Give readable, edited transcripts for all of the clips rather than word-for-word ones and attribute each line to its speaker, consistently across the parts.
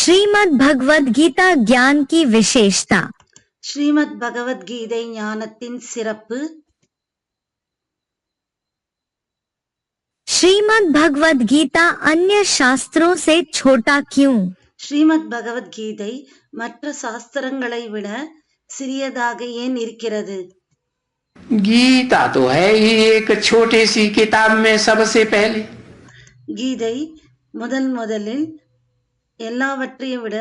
Speaker 1: श्रीमद् भगवद गीता ज्ञान की विशेषता।
Speaker 2: ஸ்ரீமத் பகவத்கீதை ஞானத்தின் சிறப்பு.
Speaker 1: श्रीमद् भगवद गीता अन्य शास्त्रों से छोटा क्यों?
Speaker 2: ஸ்ரீமத் பகவத்கீதை மற்ற சாஸ்திரங்களை விட சிறியதாக ஏன் இருக்கிறது?
Speaker 3: गीता तो है ही एक छोटी सी किताब में सबसे पहले।
Speaker 2: கீதை முதலில் எல்லாவற்றையும் விட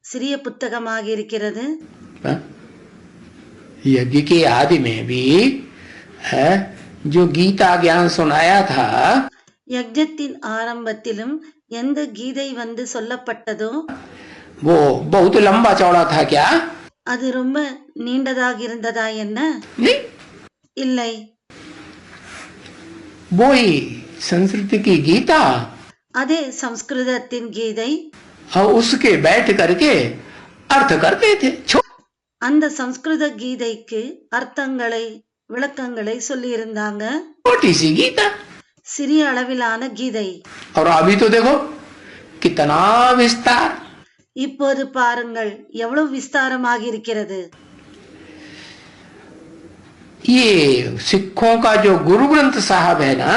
Speaker 2: சிறிய புத்தகமாக இருக்கிறது.
Speaker 3: यज्ञ के आदि में भी है जो गीता ज्ञान सुनाया था,
Speaker 2: யஜ்ஞத்தின் ஆரம்பத்திலும் எந்த கீதை வந்து சொல்லப்பட்டதோ
Speaker 3: वो बहुत लंबा चौड़ा था क्या?
Speaker 2: அது ரொம்ப நீண்டதாக இருந்ததா என்ன?
Speaker 3: नहीं,
Speaker 2: இல்லை,
Speaker 3: वो ही संस्कृत की गीता
Speaker 2: அதே சம்ஸ்கிருதத்தின் கீதை.
Speaker 3: और उसके बैठ करके अर्थ करते थे।
Speaker 2: அந்த சம்ஸ்கிருத கீதைக்கு அர்த்தங்களை விளக்கங்களை சொல்லி இருந்தாங்க.
Speaker 3: छोटी सी गीता,
Speaker 2: சிறிய அளவிலான கீதை.
Speaker 3: और अभी तो देखो कितना विस्तार।
Speaker 2: இப்போது பாருங்கள் எவ்வளவு விஸ்தாரமாக இருக்கிறது.
Speaker 3: ये सिखों का जो गुरु ग्रंथ साहब है ना,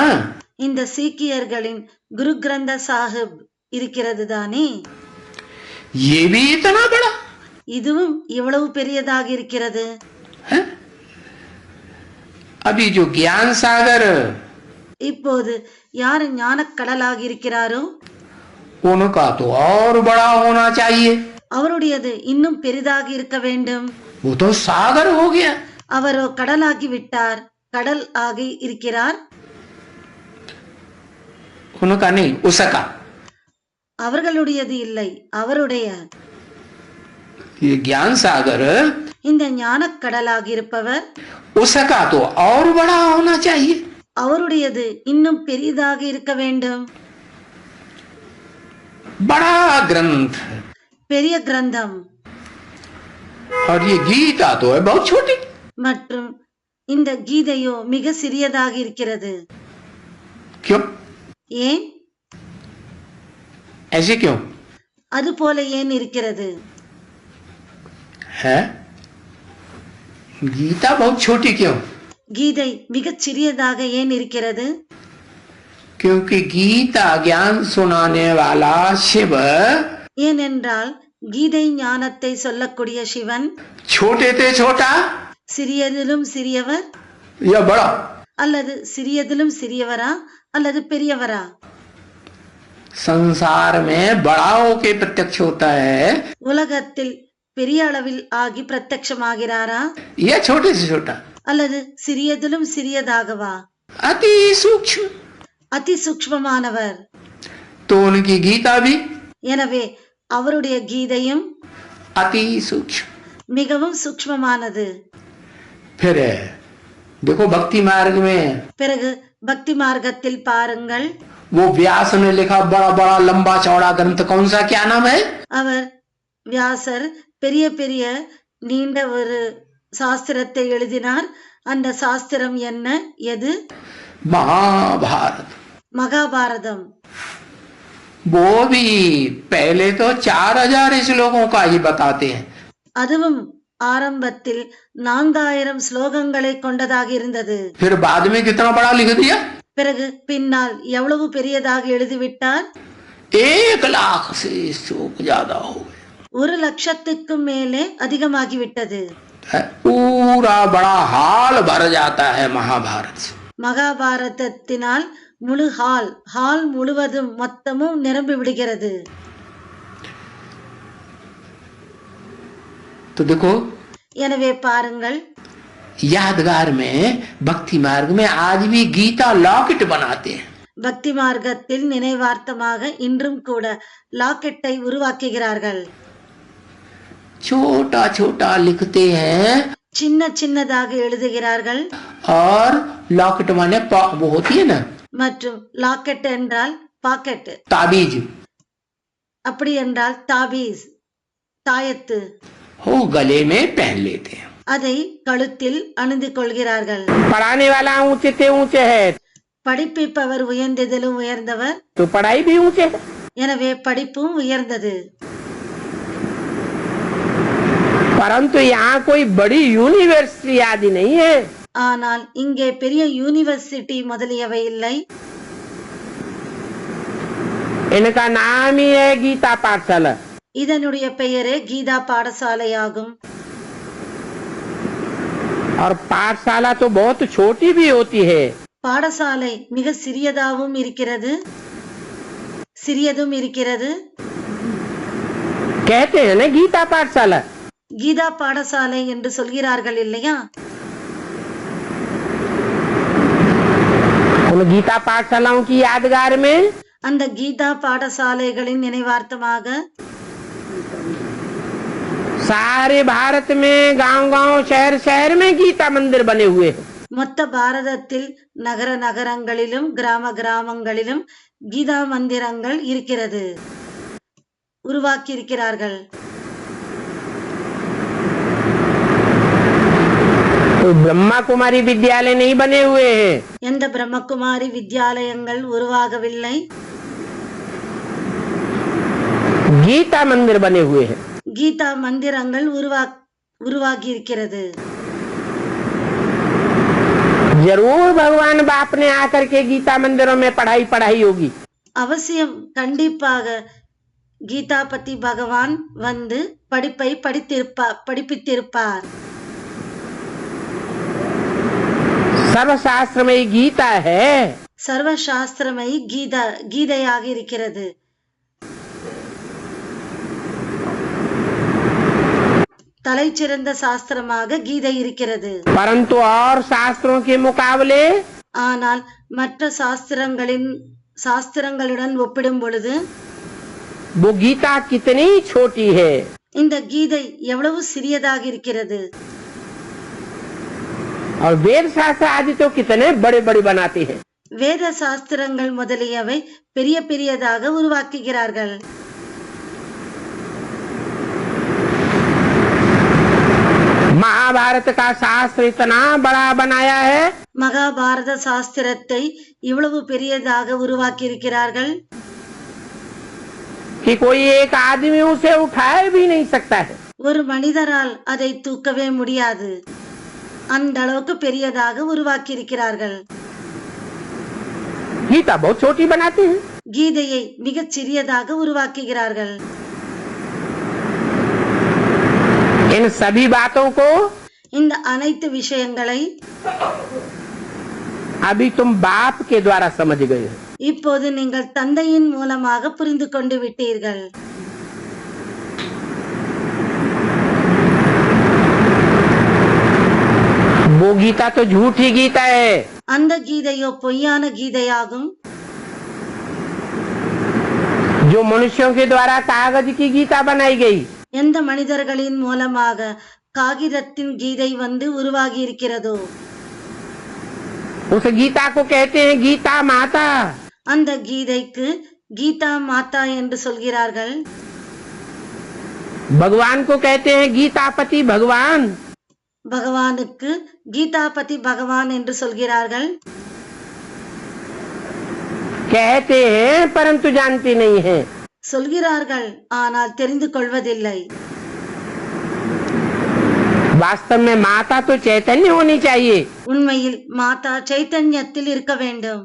Speaker 2: இந்த சீக்கியர்களின் குரு கிரந்த சாஹிப் இருக்கிறது தானே,
Speaker 3: ये भी इतना बड़ा
Speaker 2: இதுவும் இவ்வளவு பெரியதாக இருக்கிறது.
Speaker 3: है? अभी जो ज्ञान सागर,
Speaker 2: இப்போது யார் ஞானக்கடலாக இருக்கிறாரோ
Speaker 3: उनका तो और बड़ा होना चाहिए।
Speaker 2: அவருடையது இன்னும் பெரிதாக இருக்க வேண்டும்.
Speaker 3: वो तो सागर हो गया।
Speaker 2: அவரோ கடலாகி விட்டார், கடல் ஆகி இருக்கிறார்.
Speaker 3: उनका नहीं, उसका।
Speaker 2: அவர்களுடையது இல்லை, அவருடைய.
Speaker 3: ये ज्ञान सागर,
Speaker 2: இந்த ஞானக்கடலாக இருப்பவர்
Speaker 3: उसका तो और बड़ा होना चाहिए।
Speaker 2: அவருடையது இன்னும் பெரிதாக இருக்க வேண்டும்.
Speaker 3: बड़ा ग्रंथ,
Speaker 2: பெரிய கிரந்தம்.
Speaker 3: और ये गीता तो है बहुत छोटी।
Speaker 2: மற்றும் இந்த கீதையோ மிக சிறியதாக இருக்கிறது.
Speaker 3: क्यों?
Speaker 2: ஏன்?
Speaker 3: ऐसे क्यों
Speaker 2: அது போல ஏன் இருக்கிறது?
Speaker 3: है? गीता बहुत छोटी क्यों?
Speaker 2: கீதை மிகச் சிறியதாக ஏன் இருக்கிறது?
Speaker 3: क्योंकि गीता ज्ञान सुनाने वाला शिव
Speaker 2: ஏனென்றால் கீதை ஞானத்தை சொல்லக்கூடிய சிவன்
Speaker 3: छोटे थे छोटा
Speaker 2: சிறியதிலும் சிறியவர்,
Speaker 3: या बड़ा?
Speaker 2: அல்லது சிறியதிலும் சிறியவரா அல்லது பெரியவரா?
Speaker 3: संसार में बड़ा होके प्रत्यक्ष होता है
Speaker 2: உலகத்தில் பெரிய அளவில் ஆகி பிரத்யட்சமாகிறாரா
Speaker 3: या छोटे से छोटा?
Speaker 2: அல்லது சிறியதிலும் சிறியதாகவா?
Speaker 3: अति सूक्ष्म।
Speaker 2: அதி சூக்ஷ்மமானவர்.
Speaker 3: तो उनकी गीता भी
Speaker 2: எனவே அவருடைய கீதையும்
Speaker 3: अति सूक्ष्म।
Speaker 2: மிகவும் சூக்ஷ்மமானது.
Speaker 3: फिर देखो भक्ति मार्ग में
Speaker 2: பிறகு பக்தி மார்க்கத்தில் பாருங்கள்,
Speaker 3: वो व्यास ने लिखा बड़ा बड़ा लंबा चौड़ा ग्रंथ, कौन सा, क्या नाम है?
Speaker 2: அவர் வியாசர் பெரிய பெரிய நீண்ட ஒரு சாஸ்திரத்தை எழுதினார். அந்த சாஸ்திரம் என்ன? எது?
Speaker 3: महाभारत।
Speaker 2: மகாபாரதம்.
Speaker 3: वो भी पहले तो 4000 श्लोकों का ही बताते हैं।
Speaker 2: அதுவும் ஆரம்பத்தில் 4000 ஸ்லோகங்களை கொண்டதாக இருந்தது.
Speaker 3: फिर बाद में कितना बड़ा लिख दिया?
Speaker 2: பிறகு பின்னால் எவ்வளவு பெரியதாக எழுதிவிட்டார்?
Speaker 3: 1,00,000 से श्लोक ज्यादा हो गए।
Speaker 2: 1,00,000க்கும் மேலே அதிகமாகிவிட்டது.
Speaker 3: पूरा बड़ा हाल भर जाता है महाभारत से।
Speaker 2: மகாபாரதத்தினால் முழு ஹால் முழுவதும் மொத்தமும் நிரம்பி விடுகிறது.
Speaker 3: तो देखो
Speaker 2: எனவே பாருங்கள்,
Speaker 3: यादगार में भक्ति मार्ग में आज भी गीता लॉकेट बनाते हैं।
Speaker 2: பக்தி மார்க்கத்தில் நினைவார்த்தமாக இன்றும் கூட லாக்கெட்டை உருவாக்குகிறார்கள்.
Speaker 3: छोटा छोटा लिखते हैं,
Speaker 2: சின்ன சின்னதாக எழுதுகிறார்கள்.
Speaker 3: और लॉकेट माने वो होती है ना
Speaker 2: மற்றும் லாக்கெட் என்றால் பாக்கெட்,
Speaker 3: ताबीज,
Speaker 2: அப்படி என்றால் தாபீஸ், தாயத்து.
Speaker 3: वो गले में पहन लेते हैं।
Speaker 2: அதை கழுத்தில் அணிந்து கொள்கிறார்கள்.
Speaker 4: पढ़ाने वाला ऊंचे से ऊंचे है
Speaker 2: படிப்பிப்பவர் உயர்ந்ததிலும் உயர்ந்தவர்,
Speaker 4: तो पढ़ाई भी ऊंचे है।
Speaker 2: எனவே படிப்பும் உயர்ந்தது.
Speaker 4: परंतु यहाँ कोई बड़ी यूनिवर्सिटी आदि नहीं है।
Speaker 2: ஆனால் இங்கே பெரிய யூனிவர்சிட்டி முதலியவை இல்லை.
Speaker 4: इनका नाम ही है गीता पाठशाला।
Speaker 2: இதனுடைய பெயரே கீதா பாடசாலையாகும்.
Speaker 4: और पाठशाला तो बहुत छोटी भी होती है।
Speaker 2: பாடசாலை மிக சிறியதாகவும் இருக்கிறது, சிறியதும் இருக்கிறது.
Speaker 4: कहते हैं ना गीता पाठशाला।
Speaker 2: கீதா பாடசாலை என்று சொல்கிறார்கள் இல்லையா?
Speaker 4: उन गीता पाठशालाओं की यादगार में
Speaker 2: அந்த கீதா பாடசாலைகளின் நினைவார்த்தமாக
Speaker 4: सारे भारत में गांव-गांव, शहर-शहर में गीता मंदिर बने हुए हैं।
Speaker 2: மொத்த பாரதத்தில் நகர நகரங்களிலும் கிராம கிராமங்களிலும் கீதா மந்திரங்கள் இருக்கிறது, உருவாக்கி இருக்கிறார்கள்.
Speaker 4: तो ब्रह्मा कुमारी विद्यालय नहीं बने हुए हैं।
Speaker 2: எந்த பிரம்மகுமாரி வித்யாலயங்கள் உருவாகவில்லை,
Speaker 4: गीता मंदिर बने हुए हैं।
Speaker 2: கீதா மந்திரங்கள் உருவாகி இருக்கிறது.
Speaker 4: जरूर भगवान बाप ने आकर के गीता मंदिरों में पढ़ाई होगी।
Speaker 2: அவசியம், கண்டிப்பாக கீதா பத்தி பகவான் வந்து படிப்பை படிப்பித்திருப்பார்.
Speaker 4: सर्वशास्त्रमयी गीता है।
Speaker 2: சர்வசாஸ்திரமயி கீதையாக இருக்கிறது. தலைச்சிறந்த சாஸ்திரமாக கீதை இருக்கிறது.
Speaker 4: परंतु और शास्त्रों के मुकाबले
Speaker 2: ஆனால் மற்ற சாஸ்திரங்களுடன் ஒப்பிடும் பொழுது
Speaker 4: वो गीता कितनी छोटी है।
Speaker 2: இந்த கீதை எவ்வளவு சிறியதாக இருக்கிறது.
Speaker 4: और वेद शास्त्र आदि तो कितने बड़े बड़े बनाते हैं।
Speaker 2: வேத சாஸ்திரங்கள் முதலியவை பெரிய பெரியதாக உருவாக்குகிறார்கள்.
Speaker 4: महाभारत का शास्त्र इतना बड़ा बनाया है।
Speaker 2: மகாபாரத சாஸ்திரத்தை இவ்வளவு பெரியதாக உருவாக்கி இருக்கிறார்கள்
Speaker 4: कि कोई एक आदमी उसे उठाए भी नहीं सकता है।
Speaker 2: ஒரு மனிதரால் அதை தூக்கவே முடியாது, அந்த அளவுக்கு பெரியதாக உருவாக்கி இருக்கிறார்கள்.
Speaker 4: गीता बहुत छोटी बनाते हैं।
Speaker 2: கீதையை மிகச் சிறியதாக உருவாக்குகிறார்கள்.
Speaker 4: इन सभी बातों को
Speaker 2: இந்த அனைத்து விஷயங்களை
Speaker 4: अभी तुम बाप के द्वारा समझ गए हो।
Speaker 2: இப்போது நீங்கள் தந்தையின் மூலமாக புரிந்து கொண்டு விட்டீர்கள்.
Speaker 4: वो गीता तो झूठी गीता है।
Speaker 2: அந்த கீதையோ பொய்யான கீதையாகும்.
Speaker 4: जो मनुष्यों के द्वारा कागज की गीता बनाई गई।
Speaker 2: எந்த மனிதர்களின் மூலமாக காகிதத்தின் கீதை வந்து உருவாகி இருக்கிறதோ
Speaker 4: उस गीता को कहते हैं गीता माता।
Speaker 2: அந்த கீதைக்கு கீதா மாதா என்று சொல்கிறார்கள்.
Speaker 4: भगवान को कहते हैं गीतापति भगवान।
Speaker 2: பகவானுக்கு கீதாபதி பகவான் என்று சொல்கிறார்கள்.
Speaker 4: कहते हैं परंतु जानते नहीं है।
Speaker 2: சொல்கிறார்கள், ஆனால் தெரிந்து கொள்வதில்லை.
Speaker 4: वास्तव में माता तो चैतन्य होनी चाहिए।
Speaker 2: உண்மையில் மாதா சைத்தன்யத்தில் இருக்க வேண்டும்.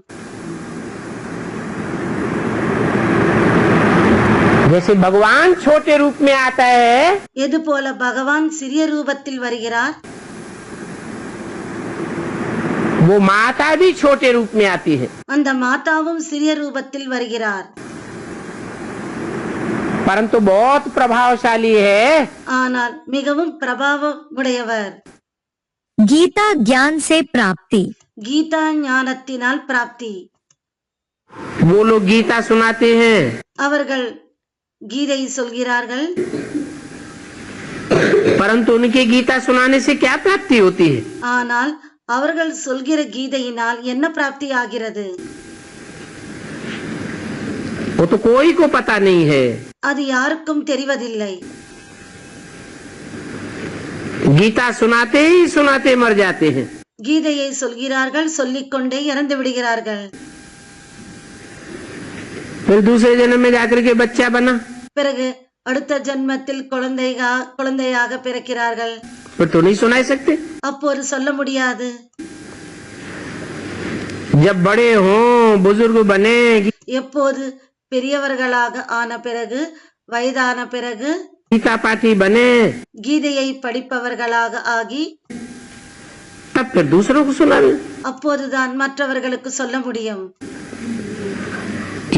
Speaker 4: जैसे भगवान छोटे रूप में आता है,
Speaker 2: எது போல பகவான் சிறிய ரூபத்தில் வருகிறார்,
Speaker 4: वो माता भी छोटे रूप में आती है।
Speaker 2: அந்த மாதாவும் சிறிய ரூபத்தில் வருகிறார்.
Speaker 4: परंतु बहुत प्रभावशाली है।
Speaker 2: ஆனால் மிகவும் பிரபாவமுடையவர்.
Speaker 1: गीता ज्ञान से प्राप्ति।
Speaker 2: கீதா ஞானத்தினால் பிராப்தி.
Speaker 4: वो लोग गीता सुनाते हैं,
Speaker 2: அவர்கள் கீதை சொல்கிறார்கள்,
Speaker 4: परंतु उनके गीता सुनाने से क्या प्राप्ति होती है?
Speaker 2: ஆனால் அவர்கள் சொல்கிற கீதையினால் என்ன பிராப்தி ஆகிறது,
Speaker 4: वो तो कोई को पता नहीं है।
Speaker 2: அது யாருக்கும் தெரிவதில்லை.
Speaker 4: गीता सुनाते ही सुनाते मर जाते हैं।
Speaker 2: கீதையை சொல்கிறார்கள், சொல்லிக்கொண்டே இறந்து விடுகிறார்கள்.
Speaker 4: फिर दूसरे जन्म में जाकर के बच्चा बना।
Speaker 2: பிறகு அடுத்த ஜென்மத்தில் குழந்தையாக பிறக்கிறார்கள்.
Speaker 4: फिर तो नहीं सुनाई सकते.
Speaker 2: அப்போது சொல்ல முடியாது.
Speaker 4: जब बड़े हो, बुजुर्ग बने,
Speaker 2: எப்போது பெரியவர்களாக ஆன பிறகு, வயதான பிறகு,
Speaker 4: गीता पाठी बने,
Speaker 2: கீதையை படிப்பவர்களாக ஆகி,
Speaker 4: तब फिर दूसरों को सुनावे.
Speaker 2: அப்போதுதான் மற்றவர்களுக்கு சொல்ல முடியும்.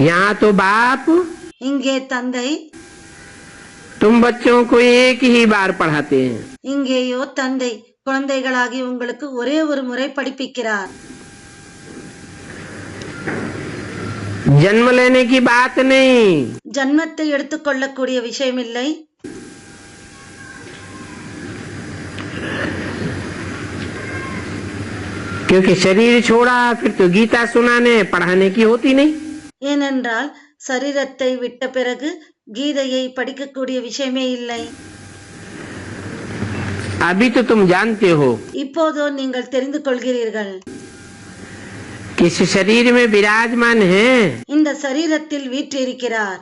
Speaker 4: यहाँ तो बाप
Speaker 2: இங்கே தந்தை,
Speaker 4: तुम बच्चों को एक ही बार पढ़ाते हैं.
Speaker 2: இங்கேயோ தந்தை குழந்தைகளாகி உங்களுக்கு ஒரே ஒரு முறை படிப்பிக்கிறார்.
Speaker 4: जन्म लेने की बात नहीं.
Speaker 2: ஜன்மத்தை எடுத்துக்கொள்ளக்கூடிய விஷயம் இல்லை.
Speaker 4: क्योंकि शरीर छोड़ा फिर तो गीता सुनाने पढ़ाने की होती नहीं.
Speaker 2: ஏனென்றால் சரீரத்தை விட்ட பிறகு கீதையை படிக்கக்கூடிய விஷயமே இல்லை.
Speaker 4: अभी तो तुम जानते हो
Speaker 2: இப்போதோ நீங்கள் தெரிந்து கொள்கிறீர்கள்,
Speaker 4: कि इस शरीर में विराजमान है.
Speaker 2: இந்த சரீரத்தில் வீற்றிருக்கிறார்.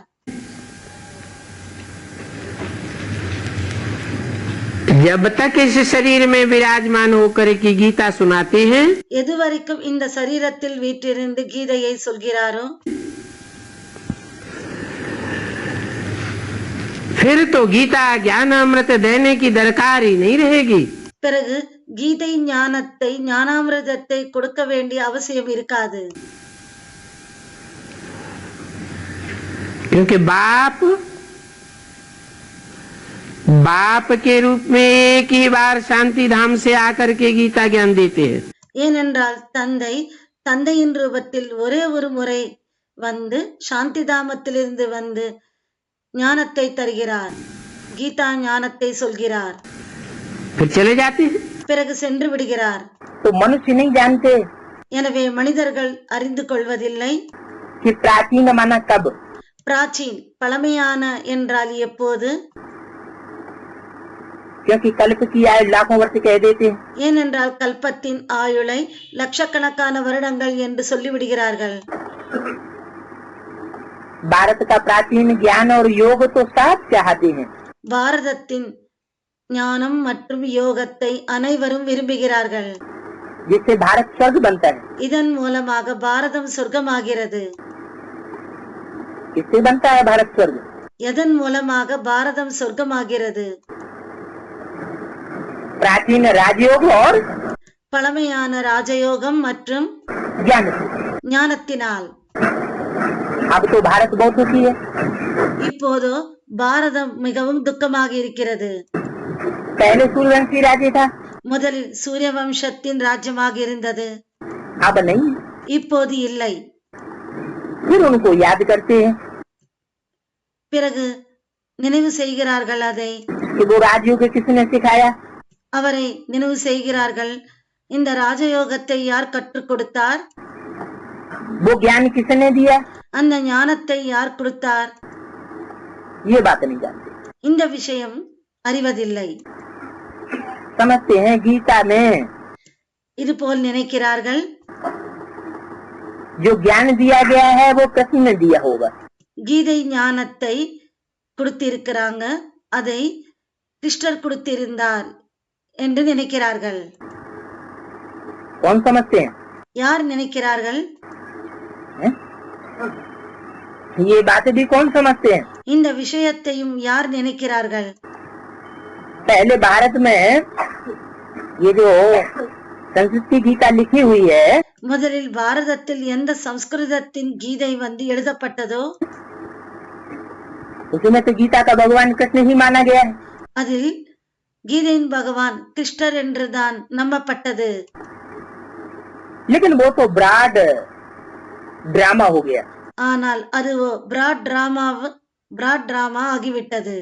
Speaker 4: जब तक इस शरीर में विराजमान होकर की गीता सुनाते हैं,
Speaker 2: எதுவரைக்கும் இந்த சரீரத்தில் வீற்றிருந்து கீதையை சொல்கிறாரோ,
Speaker 4: फिर तो गीता ज्ञान अमृत देने की दरकार ही नहीं रहेगी.
Speaker 2: பிறகு கீதை ஞானத்தை, ஞானாமிர்தத்தை கொடுக்க வேண்டிய அவசியம் இருக்காது.
Speaker 4: क्योंकि बाप के रूप में एक ही बार शांति धाम से आकर के गीता ज्ञान देते हैं.
Speaker 2: ஏனென்றால் தந்தையின் ரூபத்தில் ஒரே ஒரு முறை வந்து சாந்தி தாமத்திலிருந்து வந்து ஞானத்தை தருகிறார், கீதா ஞானத்தை சொல்கிறார்.
Speaker 4: फिर चले जाते हैं.
Speaker 2: பிறகு சென்று விடுகிறார்.
Speaker 4: तो मनुष्य नहीं जानते
Speaker 2: எனவே மனிதர்கள் அறிந்து கொள்வதில்லை.
Speaker 4: कि प्राचीन माना कब.
Speaker 2: பிராச்சீன் பழமையான என்றால் எப்போது.
Speaker 4: क्योंकि कल्प की आयु लाखों वर्ष कह देते हैं.
Speaker 2: ஏனென்றால் கல்பத்தின் ஆயுளை லட்சக்கணக்கான வருடங்கள் என்று சொல்லிவிடுகிறார்கள்.
Speaker 4: भारत का प्राचीन ज्ञान और योग तो साथ चाहते हैं.
Speaker 2: பாரதத்தின் ஞானம் மற்றும் யோகத்தை அனைவரும் விரும்புகிறார்கள்.
Speaker 4: जिससे भारत स्वर्ग बनता है.
Speaker 2: இதன் மூலமாக பாரதம் சொர்க்கமாகிறது.
Speaker 4: किससे बनता है भारत स्वर्ग.
Speaker 2: எதன் மூலமாக பாரதம் சொர்க்கமாகிறது.
Speaker 4: प्राचीन राजयोग और
Speaker 2: பழமையான ராஜயோகம் மற்றும்
Speaker 4: ज्ञान.
Speaker 2: ஞானத்தினால்.
Speaker 4: अब तो भारत बहुत दुखी है.
Speaker 2: இப்போதோ பாரதம் மிகவும் துக்கமாக இருக்கிறது.
Speaker 4: पहले सूर्यवंशी राज्य था.
Speaker 2: முதலில் சூரிய வம்சத்தின் ராஜ்யமாக இருந்தது.
Speaker 4: अब नहीं.
Speaker 2: இப்போது இல்லை.
Speaker 4: फिर उनको याद करते हैं
Speaker 2: பிறகு நினைவு செய்கிறார்கள் அதை.
Speaker 4: कि वो राजयोग किसने सिखाया.
Speaker 2: அவரை நினைவு செய்கிறார்கள், இந்த ராஜயோகத்தை யார் கற்றுக் கொடுத்தார்,
Speaker 4: वो ज्ञान किसने दिया.
Speaker 2: அந்த ஞானத்தை யார் கொடுத்தார்.
Speaker 4: ये बात नहीं जानते.
Speaker 2: இந்த விஷயம் அறிவதில்லை.
Speaker 4: समझते हैं गीता में
Speaker 2: இது போல் நினைக்கிறார்கள்,
Speaker 4: जो ज्ञान दिया गया है वो कृष्ण ने दिया होगा.
Speaker 2: கீதை ஞானத்தை கொடுத்திருக்கிறாங்க, அதை கிருஷ்ணர் கொடுத்திருந்தார் என்று நினைக்கிறார்கள்.
Speaker 4: कौन समझते हैं.
Speaker 2: யார் நினைக்கிறார்கள்.
Speaker 4: ये बात भी कौन समझते हैं.
Speaker 2: இந்த விஷயத்தையும் யார் நினைக்கிறார்கள்.
Speaker 4: पहले भारत में ये जो संस्कृत की गीता लिखी हुई है,
Speaker 2: முதலில் பாரதத்தில் எந்த சம்ஸ்கிருதத்தின் கீதை வந்து எழுதப்பட்டதோ
Speaker 4: उसमें तो गीता का भगवान कृष्ण ही माना गया है.
Speaker 2: அதில் கீதையின் பகவான் கிருஷ்ணர் என்றுதான் நம்பப்பட்டது.
Speaker 4: लेकिन वो तो ब्रॉड ड्रामा हो गया.
Speaker 2: ஆனால் அது பிராட் டிராமா ஆகிவிட்டது.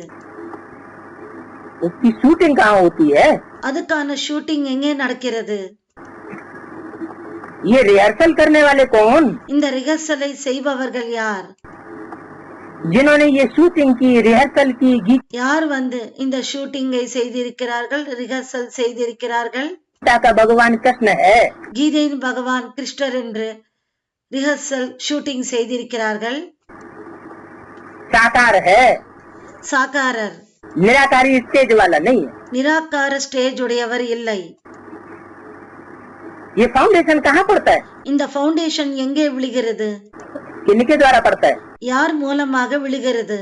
Speaker 4: उसकी शूटिंग कहाँ होती है.
Speaker 2: அதுக்கான ஷூட்டிங் எங்கே நடக்கிறது.
Speaker 4: ये रिहर्सल करने वाले कौन.
Speaker 2: இந்த ரிஹர்சலை செய்பவர்கள் யார்.
Speaker 4: जिन्होंने ये शूटिंग की, रिहर्सल की,
Speaker 2: யார் வந்து இந்த ஷூட்டிங்கை செய்திருக்கிறார்கள், ரிஹர்சல் செய்திருக்கிறார்கள்.
Speaker 4: गीता का भगवान कृष्ण है.
Speaker 2: கீதையின் பகவான் கிருஷ்ணர் என்று ரிஹர்சல் ஷூட்டிங் செய்திருக்கிறார்கள்.
Speaker 4: साकार है.
Speaker 2: சாகாரர்,
Speaker 4: निराकारी स्टेज वाला नहीं है।
Speaker 2: நிராகார ஸ்டேஜ் உடையவர் இல்லை.
Speaker 4: ये फाउंडेशन कहाँ पड़ता है,
Speaker 2: இந்த ஃபவுண்டேஷன் எங்கே விழுகிறது?
Speaker 4: किनके द्वारा पड़ता है?
Speaker 2: யார் மூலமாக விழுகிறது?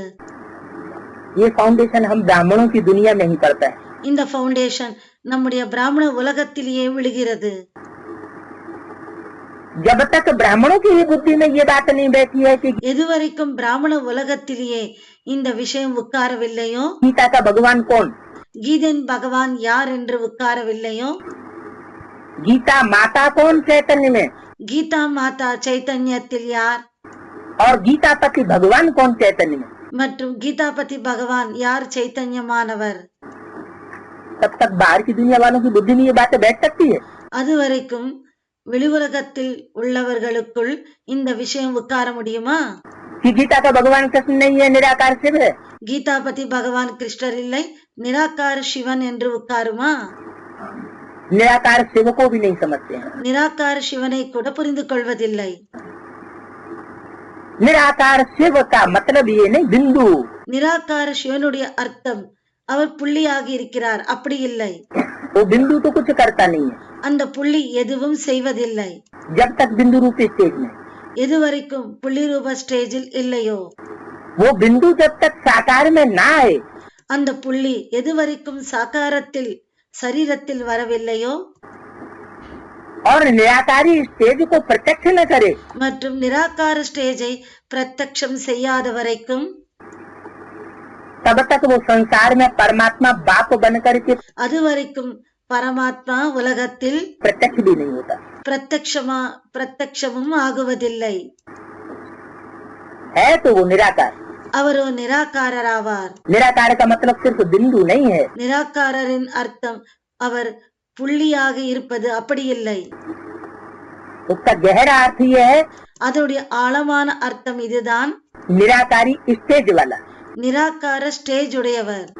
Speaker 4: ये फाउंडेशन हम ब्राह्मणों की दुनिया में ही पड़ता है।
Speaker 2: இந்த ஃபவுண்டேஷன் நம்முடைய பிராமண உலகத்திலேயே விழுகிறது.
Speaker 4: जब तक ब्राह्मणों की ही बुद्धि में ये बात नहीं बैठी है कि
Speaker 2: எதுவரைக்கும் பிராமண உலகத்திலேயே இந்த விஷயம் உட்காரவில்லையோ,
Speaker 4: गीता का भगवान कौन,
Speaker 2: கீதன் பகவான் யார் என்று உட்காரவில்லையோ,
Speaker 4: गीता माता कौन चैतन्य में,
Speaker 2: கீதா மாதா சைத்தன்யத்தில் யார்
Speaker 4: और गीता पति भगवान कौन चैतन्य में,
Speaker 2: மற்றும் கீதாபதி பகவான் யார் சைத்தன்யமானவர்,
Speaker 4: तब तक बाहर की दुनिया वालों की बुद्धि में ये बातें बैठ सकती है।
Speaker 2: அதுவரைக்கும் வெளி உலகத்தில் உள்ளவர்களுக்குள் இந்த விஷயம் உட்கார முடியுமா?
Speaker 4: कि गीता का भगवान कृष्ण नहीं है, निराकार शिव है।
Speaker 2: கீதாபதி பகவான் கிருஷ்ணர் இல்லை, நிராகார சிவன் என்று உட்காருமா?
Speaker 4: निराकार शिव को भी नहीं समझते हैं।
Speaker 2: நிராகார சிவனை கூட புரிந்து கொள்வதில்லை.
Speaker 4: निराकार शिव का मतलब ये नहीं बिंदु,
Speaker 2: நிராகார சிவனுடைய அர்த்தம் அவர் புள்ளியாகி இருக்கிறார், அப்படி இல்லை.
Speaker 4: वो बिंदु तो कुछ करता नहीं है
Speaker 2: அந்த புள்ளி எதுவும் செய்வதில்லை.
Speaker 4: जब तक बिंदु रूपी स्टेज में।
Speaker 2: எதுவரைக்கும் புள்ளி ரூப ஸ்டேஜில் இல்லையோ,
Speaker 4: वो बिंदु जब तक साकार में ना आए,
Speaker 2: அந்த புள்ளி எதுவரைக்கும் சாகாரத்தில் சரீரத்தில் வரவில்லையோ
Speaker 4: और निराकारी स्टेज को प्रत्यक्ष न करे,
Speaker 2: மற்றும் நிராகார ஸ்டேஜை பிரத்யக்ஷம் செய்யாத வரைக்கும்
Speaker 4: तब तक वो संसार में परमात्मा बाप बन करके
Speaker 2: அதுவரைக்கும் பரமாத்மா உலகத்தில்
Speaker 4: प्रत्यक्ष भी नहीं होता
Speaker 2: பிரத்யக்ஷமும் ஆகுவதில்லை.
Speaker 4: है तो वो निराकार।
Speaker 2: அவரோ நிராகாரராவார்.
Speaker 4: निराकार का मतलब सिर्फ बिंदु नहीं है,
Speaker 2: நிராகாரரின் அர்த்தம் அவர் புள்ளியாக இருப்பது அப்படி இல்லை.
Speaker 4: उसका गहरा अर्थ ये है
Speaker 2: அதோடைய ஆழமான அர்த்தம் இதுதான்,
Speaker 4: निराकारी स्टेज वाला।
Speaker 2: நிராகார ஸ்டேஜ் உடையவர்.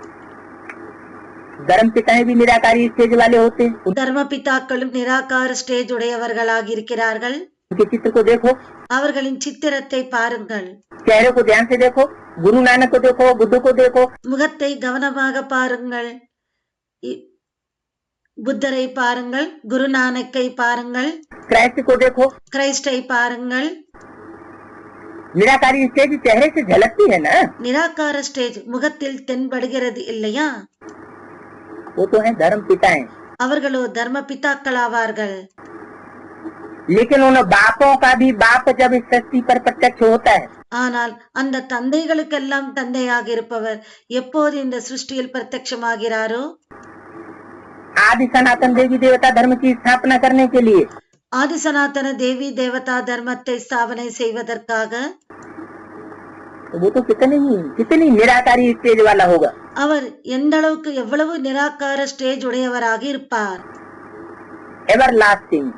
Speaker 4: धर्म पिताएं भी निराकारी स्टेज वाले होते हैं।
Speaker 2: தர்ம பிதாக்களும் நிராகார ஸ்டேஜ் உடையவர்களாக இருக்கிறார்கள்.
Speaker 4: उनके चित्र को देखो,
Speaker 2: அவர்களின் சித்திரத்தை பாருங்கள்,
Speaker 4: चेहरे को ध्यान से देखो, गुरु नानक को देखो, बुद्ध को देखो,
Speaker 2: முகத்தை கவனமாக பாருங்கள், புத்தரை பாருங்கள், குருநானக்கை பாருங்கள்,
Speaker 4: क्राइस्ट को देखो।
Speaker 2: கிரைஸ்டை பாருங்கள்.
Speaker 4: निराकारी स्टेज चेहरे से झलकती है ना,
Speaker 2: நிராகார ஸ்டேஜ் முகத்தில் தென்படுகிறது இல்லையா?
Speaker 4: वो तो है धर्म पिताएं।
Speaker 2: அவர்களோ தர்ம பிதாக்களாவார்கள்.
Speaker 4: लेकिन उन बापों का भी बाप जब इस सृष्टि पर प्रत्यक्ष होता है,
Speaker 2: ஆனால் அந்த தந்தைகளுக்கெல்லாம் தந்தையாக இருப்பவர் எப்போது இந்த சிருஷ்டியில் பிரத்யட்சமாகிறாரோ,
Speaker 4: आदि सनातन देवी देवता धर्म की स्थापना करने के लिए,
Speaker 2: ஆதி சனாதன தேவி தேவதா தர்மத்தை ஸ்தாபனை செய்வதற்காக
Speaker 4: वो तो कितनी निराकारी स्टेज वाला होगा।
Speaker 2: அவர் எந்த அளவுக்கு எவ்வளவு நிராகார ஸ்டேஜ் உடையவராக இருப்பார்.
Speaker 4: एवर लास्टिंग,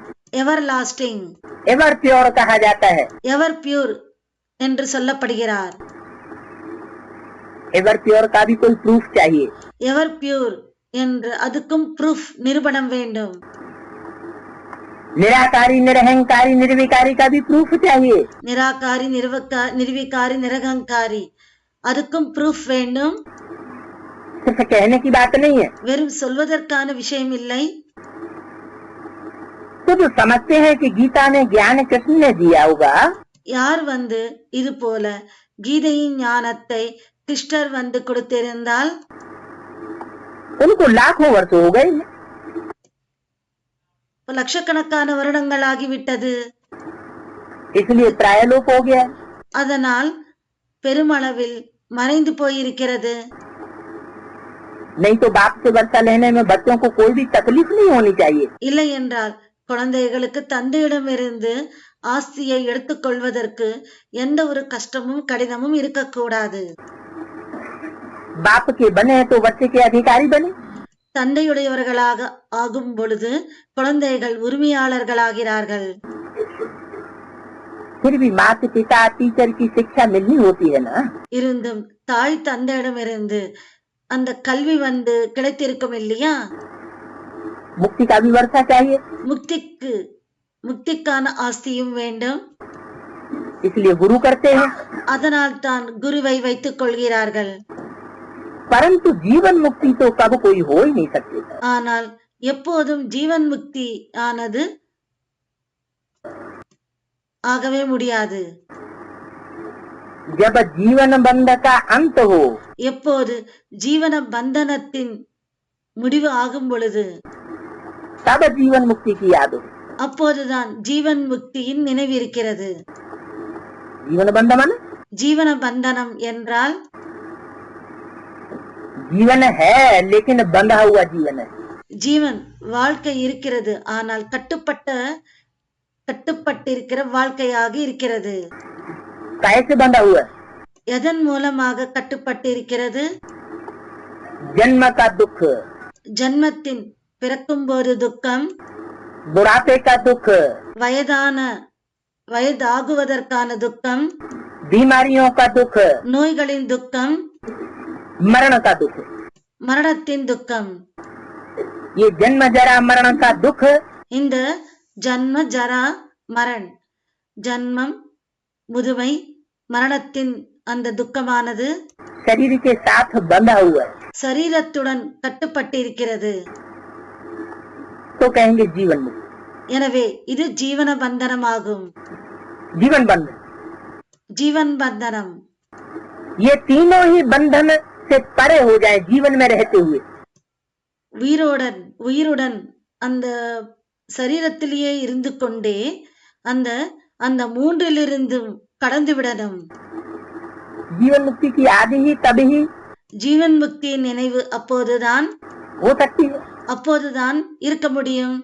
Speaker 2: எவர் லாஸ்டிங்,
Speaker 4: एवर प्योर कहा जाता है।
Speaker 2: எவர் பியூர் என்று சொல்லப்படுகிறார்.
Speaker 4: एवर प्योर का भी कोई प्रूफ चाहिए।
Speaker 2: எவர் பியூர் என்று அதுக்கும் ப்ரூஃப், நிரூபணம் வேண்டும்.
Speaker 4: निराकारी निरहंकारी निर्विकारी का भी प्रूफ चाहिए।
Speaker 2: நிராகாரி நிர்விகாரி நிரகங்காரி அதுக்கும் ப்ரூஃப் வேண்டும்.
Speaker 4: सिर्फ कहने की बात नहीं है।
Speaker 2: வெறும் சொல்வதற்கான விஷயம் இல்லை.
Speaker 4: तो जो समझते हैं कि गीता में ज्ञान कृष्ण ने दिया होगा,
Speaker 2: யார் இது போல கீதையின் ஞானத்தை கிருஷ்ணர் கொடுத்திருந்தால்
Speaker 4: उनको लाखों वर्ष हो गए,
Speaker 2: லட்சக்கணக்கான வருடங்கள் ஆகிவிட்டது.
Speaker 4: इसलिए प्रायलोप हो गया।
Speaker 2: அதனால் பெருமளவில் மறைந்து போயிருக்கிறது.
Speaker 4: नहीं तो बाप से वर्षा लेने में बच्चों को कोई भी तकलीफ नहीं होनी चाहिए।
Speaker 2: இல்லை என்றால் குழந்தைகளுக்கு தந்தையிடமிருந்து ஆஸ்தியை எடுத்துக்கொள்வதற்கு எந்த ஒரு கஷ்டமும் கடினமும் இருக்கக்கூடாது.
Speaker 4: बाप के बने तो बच्चे के अधिकारी बने।
Speaker 2: தந்தையுடையவர்களாக ஆகும் பொழுது குழந்தைகள் உரிமையாளர்களாகிறார்கள்.
Speaker 4: फिर भी माता पिता टीचर की शिक्षा मिलनी होती है ना।
Speaker 2: இருந்தும் தாய் தந்தையிடமிருந்து அந்த கல்வி கிடைத்திருக்கும் இல்லையா?
Speaker 4: मुक्ति का भी वर्षा चाहिए,
Speaker 2: முக்திக்கான ஆஸ்தியும் வேண்டும்.
Speaker 4: इसलिए गुरु करते हैं।
Speaker 2: அதனால் தான் குருவை வைத்துக் கொள்கிறார்கள்.
Speaker 4: परंतु जीवन मुक्ति तो कब कोई हो ही नहीं सकती।
Speaker 2: ஆனால் எப்போதும் ஜீவன் முக்தி ஆனது ஆகவே முடியாது.
Speaker 4: जब जीवन बंध का अंत हो,
Speaker 2: எப்போது ஜீவன பந்தனத்தின் முடிவு ஆகும் பொழுது
Speaker 4: तब जीवन मुक्ति की याद हो।
Speaker 2: அப்போதுதான் ஜீவன் முக்தியின் நினைவிருக்கிறது.
Speaker 4: जीवन बंध माने
Speaker 2: ஜீவன பந்தனம் என்றால்
Speaker 4: जीवन है लेकिन बंधा हुआ जीवन है।
Speaker 2: ஜீவன் வாழ்க்கை இருக்கிறது, ஆனால் கட்டுப்பட்டிருக்கிற வாழ்க்கையாக இருக்கிறது.
Speaker 4: कैसे बंधा हुआ?
Speaker 2: எதன் மூலமாக கட்டுப்பட்டிருக்கிறது?
Speaker 4: जन्म का दुख,
Speaker 2: ஜன்மத்தின் பிறக்கும் போது துக்கம்,
Speaker 4: बुढ़ापे का दुख,
Speaker 2: வயதாகுவதற்கான துக்கம்,
Speaker 4: बीमारियों का दुख,
Speaker 2: நோய்களின் துக்கம்,
Speaker 4: मरण का दुख।
Speaker 2: மரணத்தின் துக்கம்.
Speaker 4: ये जन्म जरा मरण का दुख
Speaker 2: இந்த ஜன்ம ஜரா மரண், ஜன்மம் முதுமை மரணத்தின் அந்த துக்கமானது
Speaker 4: शरीर के साथ बंधा हुआ है,
Speaker 2: சரீரத்துடன் கட்டுப்பட்டிருக்கிறது.
Speaker 4: तो कहेंगे जीवन मुक्ति।
Speaker 2: எனவே இது ஜீவன பந்தனமாகும்.
Speaker 4: जीवन बंधन,
Speaker 2: ஜீவன் பந்தனம்.
Speaker 4: ये तीनों ही बंधन से परे हो जाए जीवन में रहते हुए।
Speaker 2: உயிருடன் அந்த சரீரத்திலேயே இருந்து கொண்டே அந்த அந்த மூன்றிலிருந்தும் கடந்து விடணும்.
Speaker 4: जीवन मुक्ति की आदि ही तभी
Speaker 2: ஜீவன் முக்தியின் நினைவு அப்போதுதான்
Speaker 4: हो सकती है
Speaker 2: அப்போதுதான் இருக்க முடியும்.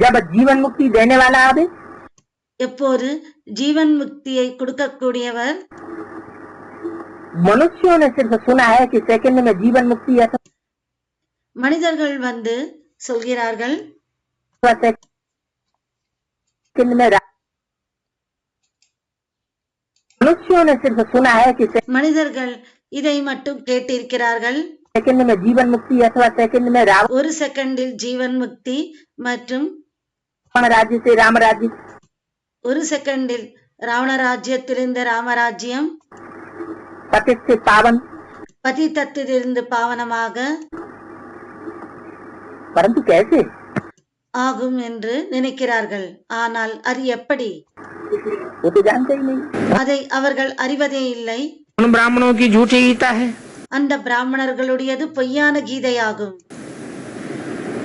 Speaker 4: जब जीवन मुक्ति देने वाला आवे,
Speaker 2: எப்போது ஜீவன் முக்தியை கொடுக்கக்கூடியவர்.
Speaker 4: मनुष्यों ने सिर्फ सुना है कि सेकंड में जीवन मुक्ति है,
Speaker 2: மனிதர்கள் வந்து சொல்கிறார்கள்,
Speaker 4: सेकंड में मनुष्यों ने सिर्फ सुना है कि
Speaker 2: மனிதர்கள் இதை மட்டும் கேட்டிருக்கிறார்கள்.
Speaker 4: सेकंड में जीवन मुक्ति अथवा सेकंड में रावण
Speaker 2: ஒரு செகண்டில் ஜீவன் முக்தி மற்றும்
Speaker 4: राज्य से राम राज्य,
Speaker 2: ஒரு செகண்டில் ராவண ராஜ்யத்திலிருந்து ராமராஜ்யம்,
Speaker 4: पतित से पावन,
Speaker 2: பதித்தத்திலிருந்து பாவனமாக
Speaker 4: परंतु कैसे?
Speaker 2: ஆகும் என்று நினைக்கிறார்கள். ஆனால் அது எப்படி?
Speaker 4: वो तो जानते ही नहीं।
Speaker 2: அதை அவர்கள் அறிவதே இல்லை.
Speaker 3: उन ब्राह्मणों की झूठी गीता है,
Speaker 2: அந்த பிராமணர்களுடையது பொய்யான கீதையாகும்.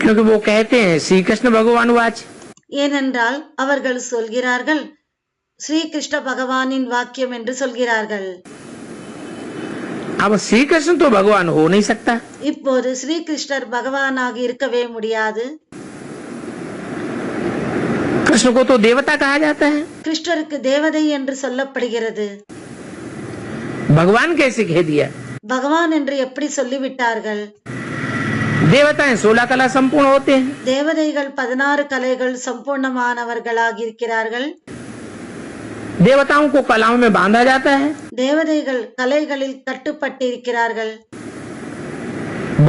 Speaker 3: क्योंकि वो कहते हैं श्री कृष्ण भगवान वाच,
Speaker 2: ஏனென்றால் அவர்கள் சொல்கிறார்கள் ஸ்ரீ கிருஷ்ண பகவானின் வாக்கியம் என்று சொல்கிறார்கள்.
Speaker 3: अब श्री कृष्ण तो भगवान हो नहीं सकता,
Speaker 2: இப்போது ஸ்ரீ கிருஷ்ணர் பகவானாக இருக்கவே முடியாது.
Speaker 3: कृष्ण को तो देवता कहा जाता है,
Speaker 2: கிருஷ்ணருக்கு தேவதை என்று சொல்லப்படுகிறது.
Speaker 3: भगवान कैसे कह दिया?
Speaker 2: பகவான் என்று எப்படி சொல்லிவிட்டார்கள்?
Speaker 3: देवताएं 16 कला संपूर्ण होते हैं,
Speaker 2: தேவதைகள் 16 கலைகள் சம்பூர்ணமானவர்களாக இருக்கிறார்கள்.
Speaker 3: देवताओं को कलाओं में बांधा जाता है,
Speaker 2: தேவதைகள் கலைகளில் கட்டுப்பட்டிருக்கிறார்கள்.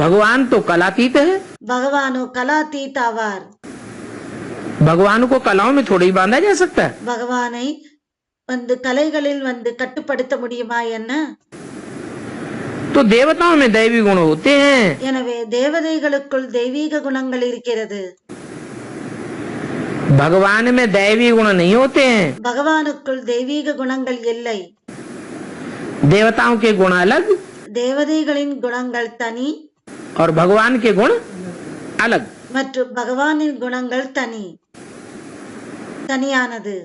Speaker 3: भगवान तो कलातीत है,
Speaker 2: பகவானோ கலாதீத் ஆவார்.
Speaker 3: भगवान को कलाओं में थोड़ी ही बांधा जा सकता है।
Speaker 2: பகவானை வந்து கலைகளில் வந்து கட்டுப்படுத்த முடியுமா என்ன?
Speaker 3: तो देवताओं में दैवी गुण होते हैं,
Speaker 2: எனவே தேவதைகளுக்குள் தெய்வீக குணங்கள் இருக்கிறது.
Speaker 3: भगवान में दैवी गुण नहीं होते हैं।
Speaker 2: பகவானுக்குள் தெய்வீக குணங்கள் இல்லை.
Speaker 3: देवताओं के गुण अलग
Speaker 2: தேவதைகளின் குணங்கள் தனி
Speaker 3: और भगवान के गुण अलग।
Speaker 2: மற்றும் பகவானின் குணங்கள் தனியானது.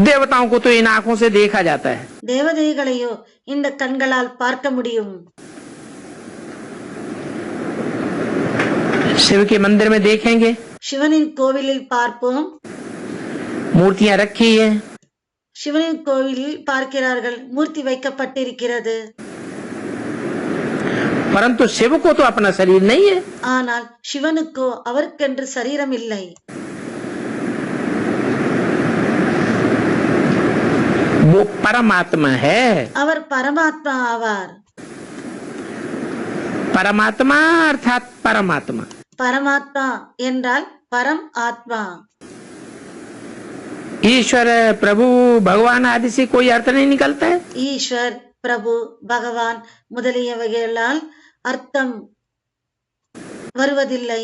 Speaker 3: देवताओं को तो इन आंखों से देखा जाता है,
Speaker 2: தேவதைகளையோ இந்த கண்களால் பார்க்க முடியும்.
Speaker 3: शिव के मंदिर में देखेंगे
Speaker 2: சிவனின் கோவிலில் பார்ப்போம்.
Speaker 3: मूर्तियां रखी है,
Speaker 2: சிவனின் கோவிலில் பார்க்கிறார்கள், மூர்த்தி வைக்கப்பட்டிருக்கிறது.
Speaker 3: परंतु शिव को तो अपना शरीर नहीं है।
Speaker 2: ஆனால் சிவனுக்கோ அவருக்கென்று சரீரம் இல்லை.
Speaker 3: वो परमात्मा है,
Speaker 2: அவர் பரமாத்மா ஆவார்.
Speaker 3: परमात्मा अर्थात परमात्मा।
Speaker 2: பரமாத்மா என்றால் பரம் ஆத்மா.
Speaker 3: ईश्वर प्रभु भगवान आदि से कोई अर्थ नहीं निकलता है।
Speaker 2: ஈஸ்வர் பிரபு, பகவான் முதலியவைகளால் அர்த்தம் வருவதில்லை.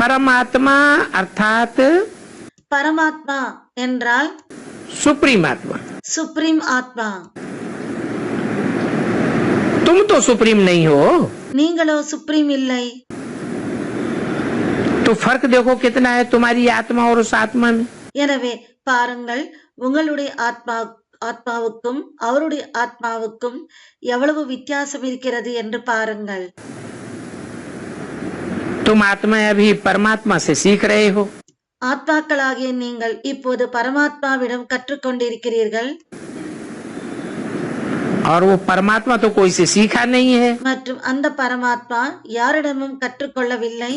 Speaker 3: परमात्मा अर्थात
Speaker 2: பரமாத்மா என்றால்
Speaker 3: सुप्रीम आत्मा।
Speaker 2: சுப்ரீம் ஆத்மா.
Speaker 3: तुम तो सुप्रीम नहीं हो,
Speaker 2: நீங்களோ சுப்ரீம் இல்லை.
Speaker 3: तो फर्क देखो कितना है तुम्हारी आत्मा और उस आत्मा में।
Speaker 2: எனவே பாருங்கள், உங்களுடைய ஆத்மாவுக்கும் அவருடைய ஆத்மாவுக்கும் எவ்வளவு வித்தியாசம் இருக்கிறது என்று பாருங்கள்.
Speaker 3: तुम आत्मा अभी परमात्मा से सीख रहे हो,
Speaker 2: ஆத்மாக்களாகிய நீங்கள் இப்போது பரமாத்மாவிடம் கற்றுக்கொண்டிருக்கிறீர்கள்.
Speaker 3: और वो परमात्मा तो कोई से सीखा नहीं है।
Speaker 2: மற்றும் அந்த பரமாத்மா யாரிடமும் கற்றுக்கொள்ளவில்லை.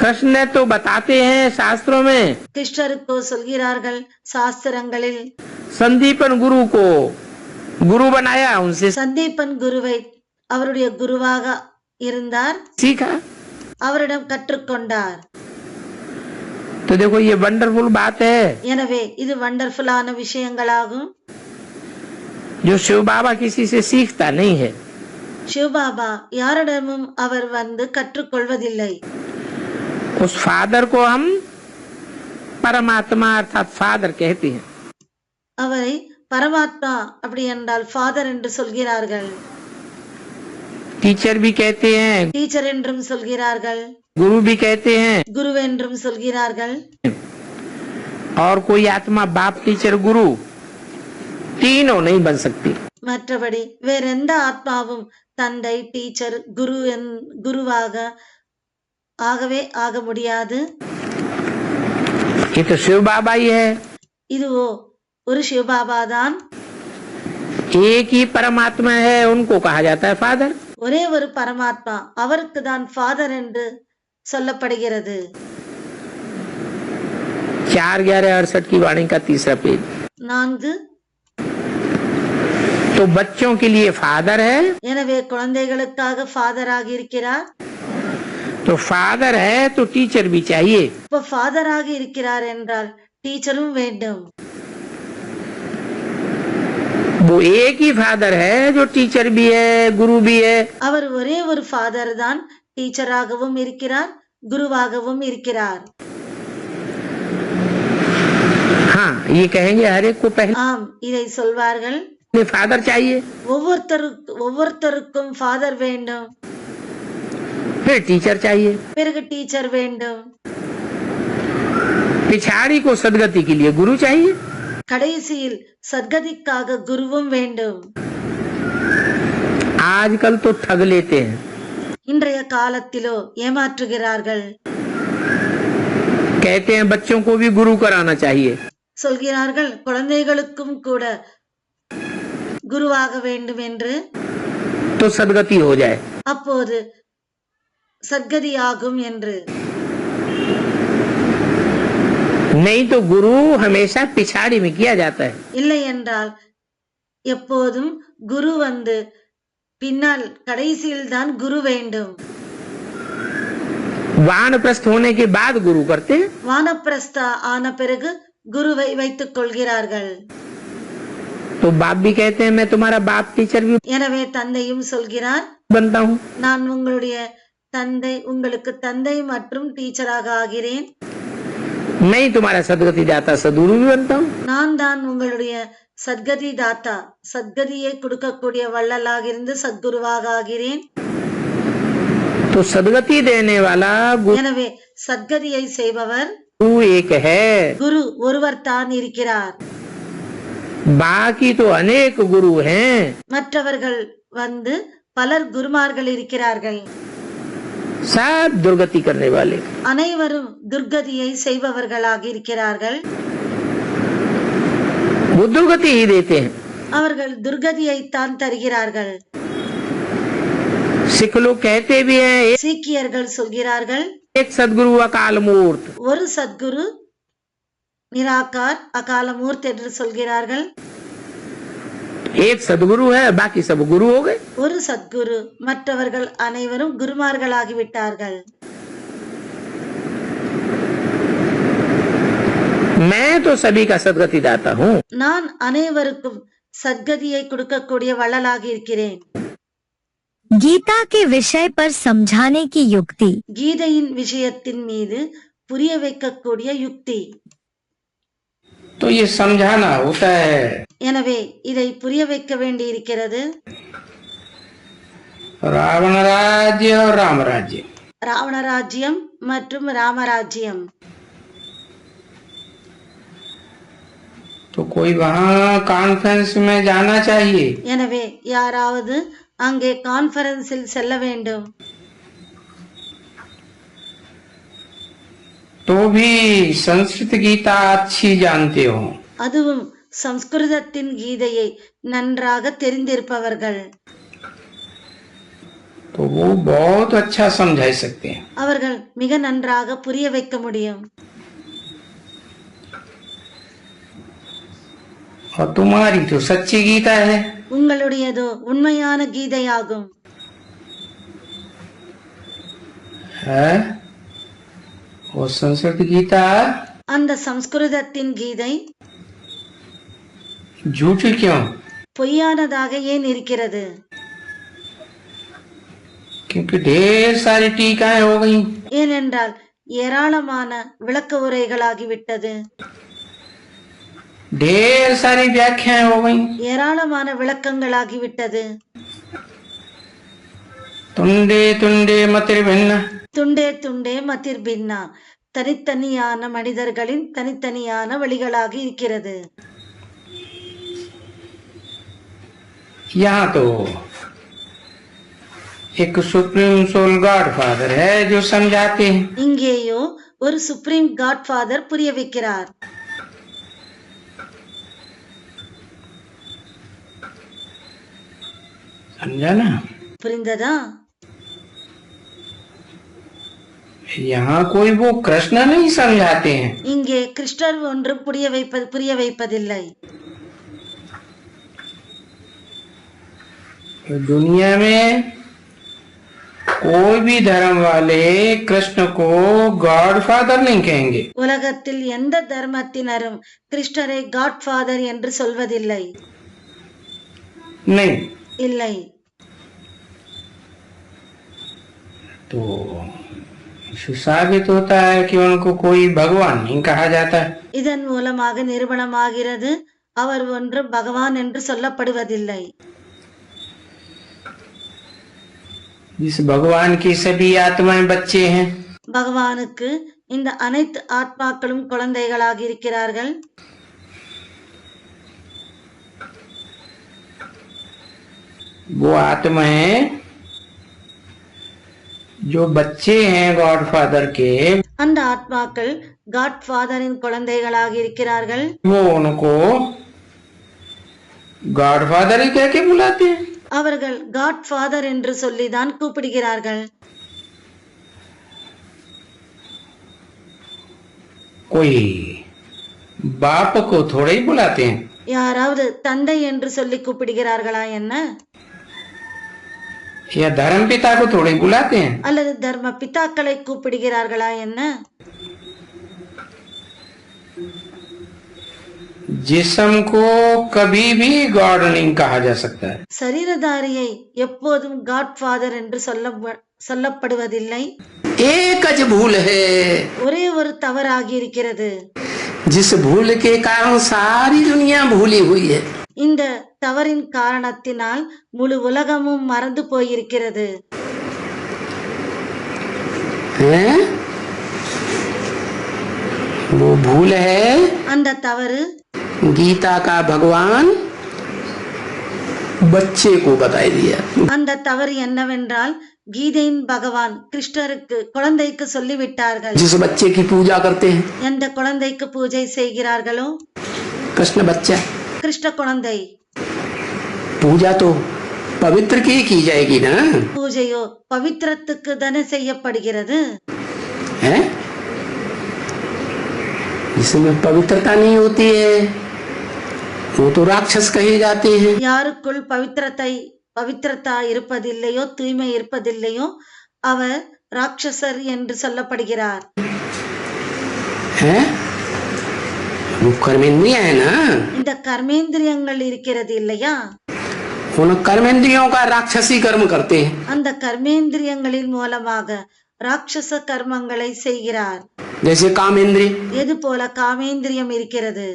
Speaker 3: कृष्ण तो बताते हैं शास्त्रों में,
Speaker 2: கிருஷ்ணருக்கோ சொல்கிறார்கள் சாஸ்திரங்களில்,
Speaker 3: संदीपन गुरु को गुरु बनाया, उनसे
Speaker 2: சந்தீபன் குருவை அவருடைய குருவாக இருந்தார்,
Speaker 3: सीखा।
Speaker 2: அவரிடம் கற்றுக்கொண்டார்.
Speaker 3: तो देखो ये वंडरफुल बात है,
Speaker 2: எனவே இது வண்டர்ஃபுல்லான விஷயங்களாகும்.
Speaker 3: जो शिव बाबा किसी से सीखता नहीं है।
Speaker 2: சிவபாபா யாரிடமும் அவர் வந்து கற்றுக்கொள்வதில்லை.
Speaker 3: उस फादर को हम परमात्मा अर्थात फादर कहते हैं।
Speaker 2: அவரை பரமாத்மா அப்படி என்றால் ஃபாதர் என்று சொல்கிறார்கள்.
Speaker 3: टीचर भी कहते हैं,
Speaker 2: டீச்சர் என்றும் சொல்கிறார்கள்,
Speaker 3: गुरु भी कहते हैं,
Speaker 2: குரு என்றும் சொல்கிறார்கள்.
Speaker 3: और कोई आत्मा बाप टीचर गुरु तीनों नहीं बन सकती।
Speaker 2: மற்றபடி வேறெந்த ஆத்மாவும் தந்தை, டீச்சர், குருவாக ஆகவே ஆக முடியாது.
Speaker 3: ये तो शिव बाबा ही है,
Speaker 2: இதுவோ ஒரு சிவபாபா தான்.
Speaker 3: एक ही परमात्मा है, उनको कहा जाता है फादर।
Speaker 2: ஒரே ஒரு பரமாத்மா, அவருக்கு தான் ஃபாதர் என்று சொல்லப்படுகிறது.
Speaker 3: 4/11/68 की वाणी का 3रा पेज।
Speaker 2: 4.
Speaker 3: तो बच्चों के लिए फादर है,
Speaker 2: எனவே குழந்தைகளுக்காக ஃபாதர் ஆகி இருக்கிறார்.
Speaker 3: तो फादर है तो टीचर भी चाहिए।
Speaker 2: இப்ப ஃபாதர் ஆகி இருக்கிறார் என்றால் டீச்சரும் வேண்டும்.
Speaker 3: वो एक ही फादर है जो टीचर भी है, गुरु भी है।
Speaker 2: அவர் ஒரே ஒரு ஃபாதர் தான், டீச்சராகவும் இருக்கிறார், குருவாகவும் இருக்கிறார்.
Speaker 3: हाँ, ये कहेंगे हर एक को पहले
Speaker 2: ஆம், இதை சொல்வார்கள்.
Speaker 3: फादर चाहिए,
Speaker 2: ஒவ்வொருத்தருக்கும் ஃபாதர் வேண்டும்,
Speaker 3: फिर टीचर चाहिए,
Speaker 2: பிறகு டீச்சர் வேண்டும்,
Speaker 3: पिछाड़ी को सदगति के लिए गुरु चाहिए।
Speaker 2: கடைசியில் சத்கதிக்காக குருவும் வேண்டும்.
Speaker 3: आजकल तो ठग लेते हैं,
Speaker 2: இன்றைய காலத்திலோ ஏமாற்றுகிறார்கள்.
Speaker 3: कहते हैं बच्चों को भी गुरु कराना चाहिए।
Speaker 2: சொல்கிறார்கள் குழந்தைகளுக்கும் கூட குருவாக வேண்டும் என்று,
Speaker 3: तो सदगति हो जाए।
Speaker 2: அப்போது சத்கதி ஆகும் என்று.
Speaker 3: नहीं तो गुरु हमेशा पिछाड़ी में किया जाता है।
Speaker 2: இல்லை என்றால் எப்போதும் குரு வந்து பின்னால், கடைசியில் தான் குரு வேண்டும்.
Speaker 3: वानप्रस्थ होने के बाद गुरु करते हैं।
Speaker 2: வானப்பிரஸ்தா ஆன பிறகு குருவை வைத்துக் கொள்கிறார்கள்.
Speaker 3: तो बाप भी कहते हैं मैं तुम्हारा बाप टीचर भी
Speaker 2: எனவே தந்தையும் சொல்கிறார்,
Speaker 3: बनता हूँ।
Speaker 2: நான் உங்களுடைய தந்தை, உங்களுக்கு தந்தை மற்றும் டீச்சராக ஆகிறேன்.
Speaker 3: मैं ही तुम्हारा सदगति दाता सदगुरु भी बनता हूँ।
Speaker 2: நான் தான் உங்களுடைய சத்கதி தாத்தா, சத்கதியை கொடுக்கக்கூடிய வள்ளலாக இருந்து சத்குருவாக ஆகிறேன்.
Speaker 3: तो सदगति देने वाला
Speaker 2: எனவே சத்கதியை செய்பவர்
Speaker 3: गुरु एक है,
Speaker 2: குரு ஒருவர் தான் இருக்கிறார்.
Speaker 3: बाकी तो अनेक गुरु हैं।
Speaker 2: மற்றவர்கள் வந்து பலர் குருமார்கள் இருக்கிறார்கள்.
Speaker 3: सब दुर्गति करने वाले।
Speaker 2: அனைவரும் துர்கதியை செய்பவர்களாக இருக்கிறார்கள்.
Speaker 3: वो दुर्गति ही देते हैं।
Speaker 2: அவர்கள் துர்கதியை தான் தருகிறார்கள்.
Speaker 3: सिख लोग कहते भी हैं
Speaker 2: சீக்கியர்கள் சொல்கிறார்கள்,
Speaker 3: एक सदगुरु अकाल मूर्त।
Speaker 2: ஒரு சத்குரு நிராகார் அகால மூர்த்தி என்று சொல்கிறார்கள்.
Speaker 3: एक सदगुरु है, बाकी सब गुरु हो गए।
Speaker 2: ஒரு சத்குரு, மற்றவர்கள் அனைவரும் குருமார்களாகிவிட்டார்கள்.
Speaker 3: मैं तो सभी का सदगति दाता हूँ।
Speaker 2: நான் அனைவருக்கும் சத்கதியை கொடுக்கக்கூடிய வள்ளலாக இருக்கிறேன்.
Speaker 1: गीता के विषय पर समझाने की युक्ति।
Speaker 2: கீதையின் விஷயத்தின் மீது புரிய வைக்கக்கூடிய யுக்தி.
Speaker 3: तो ये समझाना होता है।
Speaker 2: எனவே இதை புரிய வைக்க வேண்டி இருக்கிறது.
Speaker 3: रावण राज्य और राम राज्य।
Speaker 2: ராவண ராஜ்யம் மற்றும் ராமராஜ்யம்.
Speaker 3: तो कोई वहाँ कॉन्फ्रेंस में जाना चाहिए।
Speaker 2: எனவே யாராவது அங்கே கான்ஃபரன்ஸில் செல்ல வேண்டும்.
Speaker 3: तो भी संस्कृत गीता अच्छी जानते हो।
Speaker 2: அதுவும் சம்ஸ்கிருதத்தின் கீதையை நன்றாக தெரிந்திருப்பவர்கள்.
Speaker 3: तो वो बहुत अच्छा समझा सकते हैं।
Speaker 2: அவர்கள் மிக நன்றாக புரிய வைக்க முடியும்.
Speaker 3: और तुम्हारी तो सच्ची गीता है।
Speaker 2: உங்களுடையதோ உண்மையான கீதையாகும்.
Speaker 3: है वो संस्कृत गीता
Speaker 2: அந்த சம்ஸ்கிருதத்தின் கீதை
Speaker 3: झूठी क्यों?
Speaker 2: பொய்யானதாக ஏன் இருக்கிறது?
Speaker 3: क्योंकि ढेर सारी टीकाएं हो गई।
Speaker 2: ஏனென்றால் ஏராளமான விளக்க உரைகளாகிவிட்டது.
Speaker 3: ढेर सारी व्याख्याएं हो गई।
Speaker 2: ஏராளமான விளக்கங்களாகிவிட்டது.
Speaker 3: तुंडे तुंडे मतिर्भिन्न।
Speaker 2: துண்டே துண்டே மதிர் பின்னா, தனித்தனியான மனிதர்களின் தனித்தனியான வழிகளாக இருக்கிறது.
Speaker 3: यहाँ तो एक सुप्रीम सोल गॉड फादर है जो समझाते हैं।
Speaker 2: இங்கேயோ ஒரு சுப்ரீம் காட் ஃபாதர் புரிய வைக்கிறார்.
Speaker 3: समझा ना?
Speaker 2: புரிந்ததா?
Speaker 3: यहाँ कोई वो कृष्ण नहीं समझाते हैं।
Speaker 2: இங்கே கிருஷ்ணர் ஒன்று புரிய வைப்பதில்லை.
Speaker 3: दुनिया में कोई भी धर्म वाले कृष्ण को गॉड फादर नहीं कहेंगे।
Speaker 2: உலகத்தில் எந்த தர்மத்தினரும் கிருஷ்ணரை காட் ஃபாதர் என்று சொல்வதில்லை.
Speaker 3: नहीं।
Speaker 2: இல்லை.
Speaker 3: तो साबित होता है कि उनको कोई भगवान नहीं कहा जाता।
Speaker 2: இதன் மூலமாக நிரூபணமாகிறது அவர் ஒன்று பகவான் என்று சொல்லப்படுவதில்லை.
Speaker 3: जिस भगवान की सभी आत्माएं बच्चे हैं।
Speaker 2: பகவானுக்கு இந்த அனைத்து ஆத்மாக்களும் குழந்தைகளாக இருக்கிறார்கள்.
Speaker 3: वो आत्माएं जो बच्चे हैं गॉड फादर के,
Speaker 2: அந்த ஆத்மாக்கள் காட் ஃபாதரின் குழந்தைகளாக இருக்கிறார்கள்.
Speaker 3: वो उनको गॉड फादर ही कह के बुलाते हैं।
Speaker 2: அவர்கள் காட் ஃபாதர் என்று சொல்லிதான் கூப்பிடுகிறார்கள்.
Speaker 3: कोई बाप को थोड़े ही बुलाते हैं।
Speaker 2: யாராவது தந்தை என்று சொல்லி கூப்பிடுகிறார்களா என்ன?
Speaker 3: या धर्म पिता को थोड़े ही बुलाते हैं।
Speaker 2: அல்லது தர்ம பிதாக்களை கூப்பிடுகிறார்களா என்ன?
Speaker 3: जिस्म को कभी भी गॉड नहीं कहा जा सकता है।
Speaker 2: சரீரதாரியை எப்போதும் காட் ஃபாதர் என்று சொல்லப்படுவதில்லை.
Speaker 3: एक ज भूल है,
Speaker 2: ஒரே ஒரு தவறாகி இருக்கிறது.
Speaker 3: जिस भूल के कारण सारी दुनिया भूली हुई है।
Speaker 2: இந்த தவறின் காரணத்தினால் முழு உலகமும் மறந்து போயிருக்கிறது.
Speaker 3: हैं? वो भूल है
Speaker 2: அந்த தவறு
Speaker 3: गीता का भगवान बच्चे को बता दिया।
Speaker 2: அந்த தவறு என்னவென்றால் கீதையின் பகவான் கிருஷ்ணருக்கு குழந்தைக்கு சொல்லிவிட்டார்கள்.
Speaker 3: जिस बच्चे की पूजा करते हैं,
Speaker 2: எந்த குழந்தைக்கு பூஜை செய்கிறார்களோ
Speaker 3: कृष्ण बच्चा,
Speaker 2: கிருஷ்ண குழந்தை,
Speaker 3: पूजा तो पवित्र की जाएगी ना।
Speaker 2: பூஜையோ பவித்திரத்துக்கு தானே செய்யப்படுகிறது.
Speaker 3: है? जिसमें पवित्रता नहीं होती है वो तो राक्षस कहे जाते हैं।
Speaker 2: யாருக்குள் பவித்திரத்தா இருப்பதில்லையோ தூய்மை இருப்பதில்லையோ அவர் ராட்சசர் என்று சொல்லப்படுகிறார்.
Speaker 3: है? वो कर्मेंद्रियां है ना,
Speaker 2: இந்த கர்மேந்திரியங்கள் இருக்கிறது இல்லையா,
Speaker 3: उन कर्मेंद्रियों का राक्षसी कर्म करते हैं।
Speaker 2: அந்த கர்மேந்திரியங்களின் மூலமாக ராட்சச கர்மங்களை செய்கிறார்.
Speaker 3: जैसे कामेंद्रिय,
Speaker 2: எது போல காமேந்திரியம் இருக்கிறது.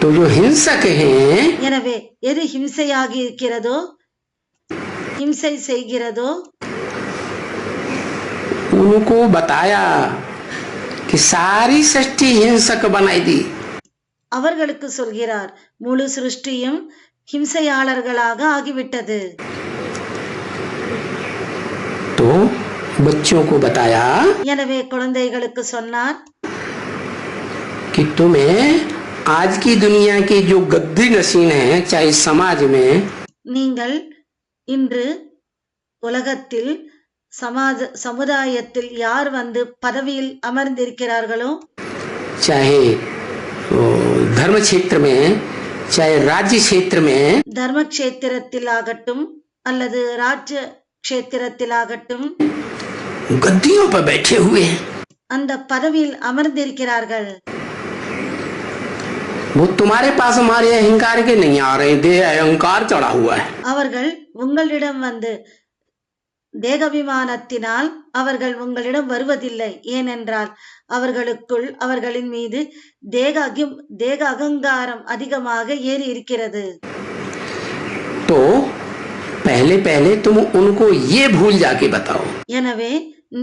Speaker 3: तो जो हिंसक हैं
Speaker 2: எனவே எது ஹிம்சையாகி இருக்கிறதோ, ஹிம்சை செய்கிறதோ,
Speaker 3: उनको बताया कि सारी सृष्टि हिंसक बनाई दी।
Speaker 2: அவர்களுக்கு சொல்கிறார் முழு சிருஷ்டியும் ஹிம்சையாளர்களாக ஆகிவிட்டது.
Speaker 3: तो बच्चों को बताया
Speaker 2: எனவே குழந்தைகளுக்கு சொன்னார்,
Speaker 3: कि तुम्हें आज की दुनिया की जो गद्दी नसीन है, चाहे समाज में,
Speaker 2: நீங்கள் இன்று உலகத்தில் சமுதாயத்தில் யார் வந்து பதவியில் அமர்ந்திருக்கிறார்களோ,
Speaker 3: चाहे धर्म क्षेत्र में, चाहे राज्य क्षेत्र में,
Speaker 2: தர்ம கஷேத்திரத்தில் ஆகட்டும் அல்லது ராஜ்ய கஷேத்திரத்தில் ஆகட்டும்,
Speaker 3: गद्दियों पर बैठे हुए हैं।
Speaker 2: அந்த பதவியில் அமர்ந்திருக்கிறார்கள்.
Speaker 3: वो तुम्हारे पास हमारे अहंकार के नहीं आ रहे, दे अहंकार चढ़ा हुआ है।
Speaker 2: அவர்கள் உங்களிடம் வந்து தேகாபிமானத்தினால் அவர்கள் உங்களிடம் வருவதில்லை. ஏனென்றால் அவர்களுக்குள் அவர்களின் மீது தேக அகங்காரம் அதிகமாக ஏறி இருக்கிறது.
Speaker 3: तो पहले पहले तुम उनको ये भूल जाके बताओ।
Speaker 2: எனவே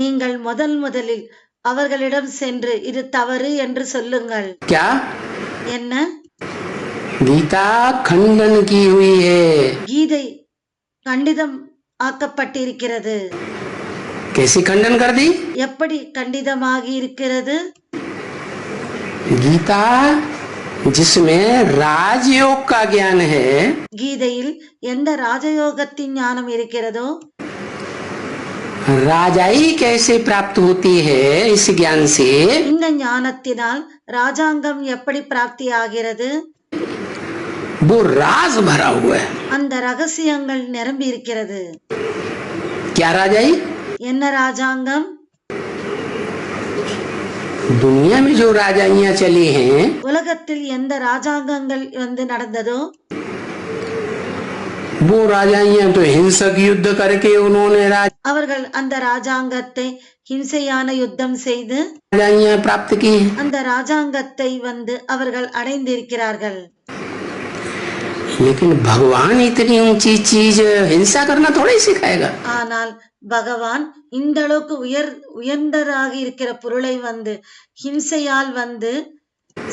Speaker 2: நீங்கள் முதலில் அவர்களிடம் சென்று இது தவறு என்று சொல்லுங்கள்.
Speaker 3: क्या?
Speaker 2: என்ன?
Speaker 3: गीता खंडन की हुई है।
Speaker 2: கீதை கண்டிதம் ஆக்கப்பட்டிருக்கிறது.
Speaker 3: कैसे खंडन कर दी?
Speaker 2: எப்படி கண்டிதமாகி இருக்கிறது?
Speaker 3: गीता जिसमें राजयोग का ज्ञान है,
Speaker 2: கீதையில் எந்த ராஜயோகத்தின் ஞானம் இருக்கிறதோ,
Speaker 3: राजाई कैसे प्राप्त होती है इस ज्ञान से,
Speaker 2: இந்த ஞானத்தினால் ராஜாங்கம் எப்படி பிராப்தி ஆகிறது,
Speaker 3: वो राज भरा हुआ है।
Speaker 2: அந்த ரகசியங்கள் நிரம்பி இருக்கிறது.
Speaker 3: क्या राजाई?
Speaker 2: என்ன ராஜாங்கம்?
Speaker 3: दुनिया में जो राजाइयां चली हैं,
Speaker 2: உலகத்தில் எந்த ராஜாங்கங்கள் வந்து நடந்ததோ,
Speaker 3: वो राजाइयां तो हिंसक युद्ध करके उन्होंने
Speaker 2: அவர்கள் அந்த ராஜாங்கத்தை ஹிம்சையான யுத்தம் செய்து
Speaker 3: राजाइयां प्राप्त की हैं।
Speaker 2: அந்த ராஜாங்கத்தை வந்து அவர்கள் அடைந்திருக்கிறார்கள்.
Speaker 3: लेकिन भगवान इतनी ऊंची चीज हिंसा करना थोड़ा ही सिखाएगा।
Speaker 2: ஆனால் பகவான் இந்த அளவுக்கு உயர்ந்ததாக இருக்கிற பொருளை வந்து ஹிம்சையால் வந்து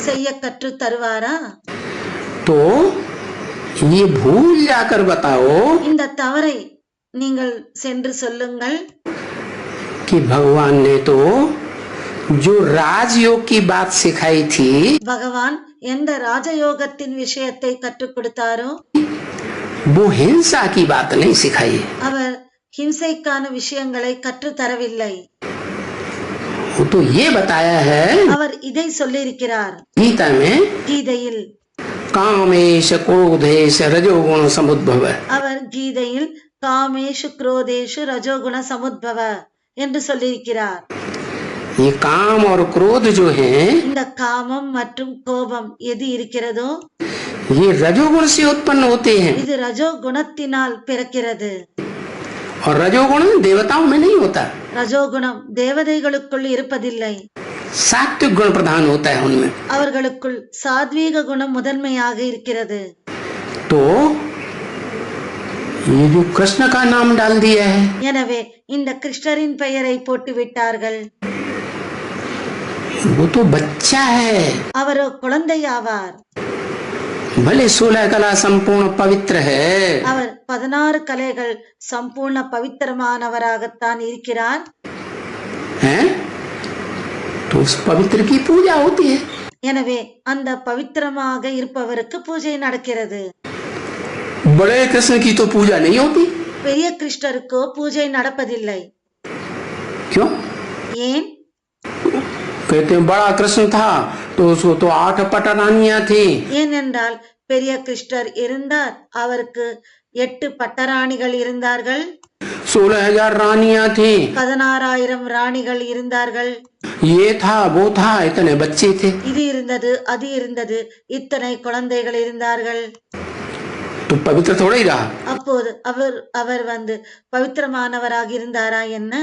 Speaker 2: செய்ய கற்று தருவாரா?
Speaker 3: तो ये भूल जाकर बताओ
Speaker 2: இந்த தவறை நீங்கள் சென்று சொல்லுங்கள்
Speaker 3: कि भगवान ने तो जो राजयोग की बात सिखाई थी,
Speaker 2: பகவான் எந்த ராஜயோகத்தின் விஷயத்தை கற்றுக் கொடுத்தாரோ
Speaker 3: वो हिंसा की बात नहीं सिखाई।
Speaker 2: அவர் ஹிம்சைக்கான விஷயங்களை கற்று தரவில்லை.
Speaker 3: वो तो ये बताया है
Speaker 2: அவர் இதை சொல்லியிருக்கிறார்.
Speaker 3: गीता में,
Speaker 2: கீதையில்
Speaker 3: कामेश क्रोधेश रजोगुण समुद्भव,
Speaker 2: அவர் கீதையில் காமேஷு குரோதேஷு ரஜோகுண சமுத்பவ என்று சொல்லியிருக்கிறார்.
Speaker 3: ये काम और क्रोध जो हैं,
Speaker 2: இந்த காமம் மற்றும் கோபம் எது இருக்கிறதோ
Speaker 3: ये रजोगुण से उत्पन्न होते हैं,
Speaker 2: இது ரஜோ குணத்தினால் பிறக்கிறது.
Speaker 3: और रजोगुण देवताओं में नहीं होता,
Speaker 2: ரஜோகுணம் தேவதைகளுக்குள் இருப்பதில்லை.
Speaker 3: सात्विक गुण प्रधान होता है उनमें।
Speaker 2: அவர்களுக்குள் சாத்வீக குணம் முதன்மையாக இருக்கிறது.
Speaker 3: तो ये जो कृष्ण का नाम डाल दिया है,
Speaker 2: எனவே இந்த கிருஷ்ணரின் பெயரை போட்டு விட்டார்கள்.
Speaker 3: वो तो बच्चा है,
Speaker 2: அவர் குழந்தை ஆவார்.
Speaker 3: भले 16 कला संपूर्ण पवित्र है,
Speaker 2: அவர் 16 கலைகள் சம்பூர்ண பவித்திரமானவராகத்தான் இருக்கிறார்.
Speaker 3: हैं? तो उस पवित्र की पूजा होती है।
Speaker 2: எனவே அந்த பவித்திரமாக இருப்பவருக்கு பூஜை நடக்கிறது.
Speaker 3: बड़े कृष्ण की तो पूजा नहीं होती।
Speaker 2: பெரிய கிருஷ்ணருக்கோ பூஜை நடப்பதில்லை.
Speaker 3: क्यों?
Speaker 2: ஏன்?
Speaker 3: कहते हैं बड़ा कृष्ण था तो उसको तो 8 पटरानियां थी।
Speaker 2: ஏனென்றால் பெரிய கிருஷ்ணர் இருந்தார், அவருக்கு 8 பட்டராணிகள் இருந்தார்கள்.
Speaker 3: 16,000 रानियां थी,
Speaker 2: 16,000 ராணிகள் இருந்தார்கள்.
Speaker 3: ये था वो था, इतने बच्चे थे.
Speaker 2: இது இருந்தது, அது இருந்தது, இத்தனை குழந்தைகள் இருந்தார்கள்.
Speaker 3: तो पवित्र थोड़ा ही रहा.
Speaker 2: அப்போது அவர் பவித்திரமானவராக இருந்தாரா என்ன?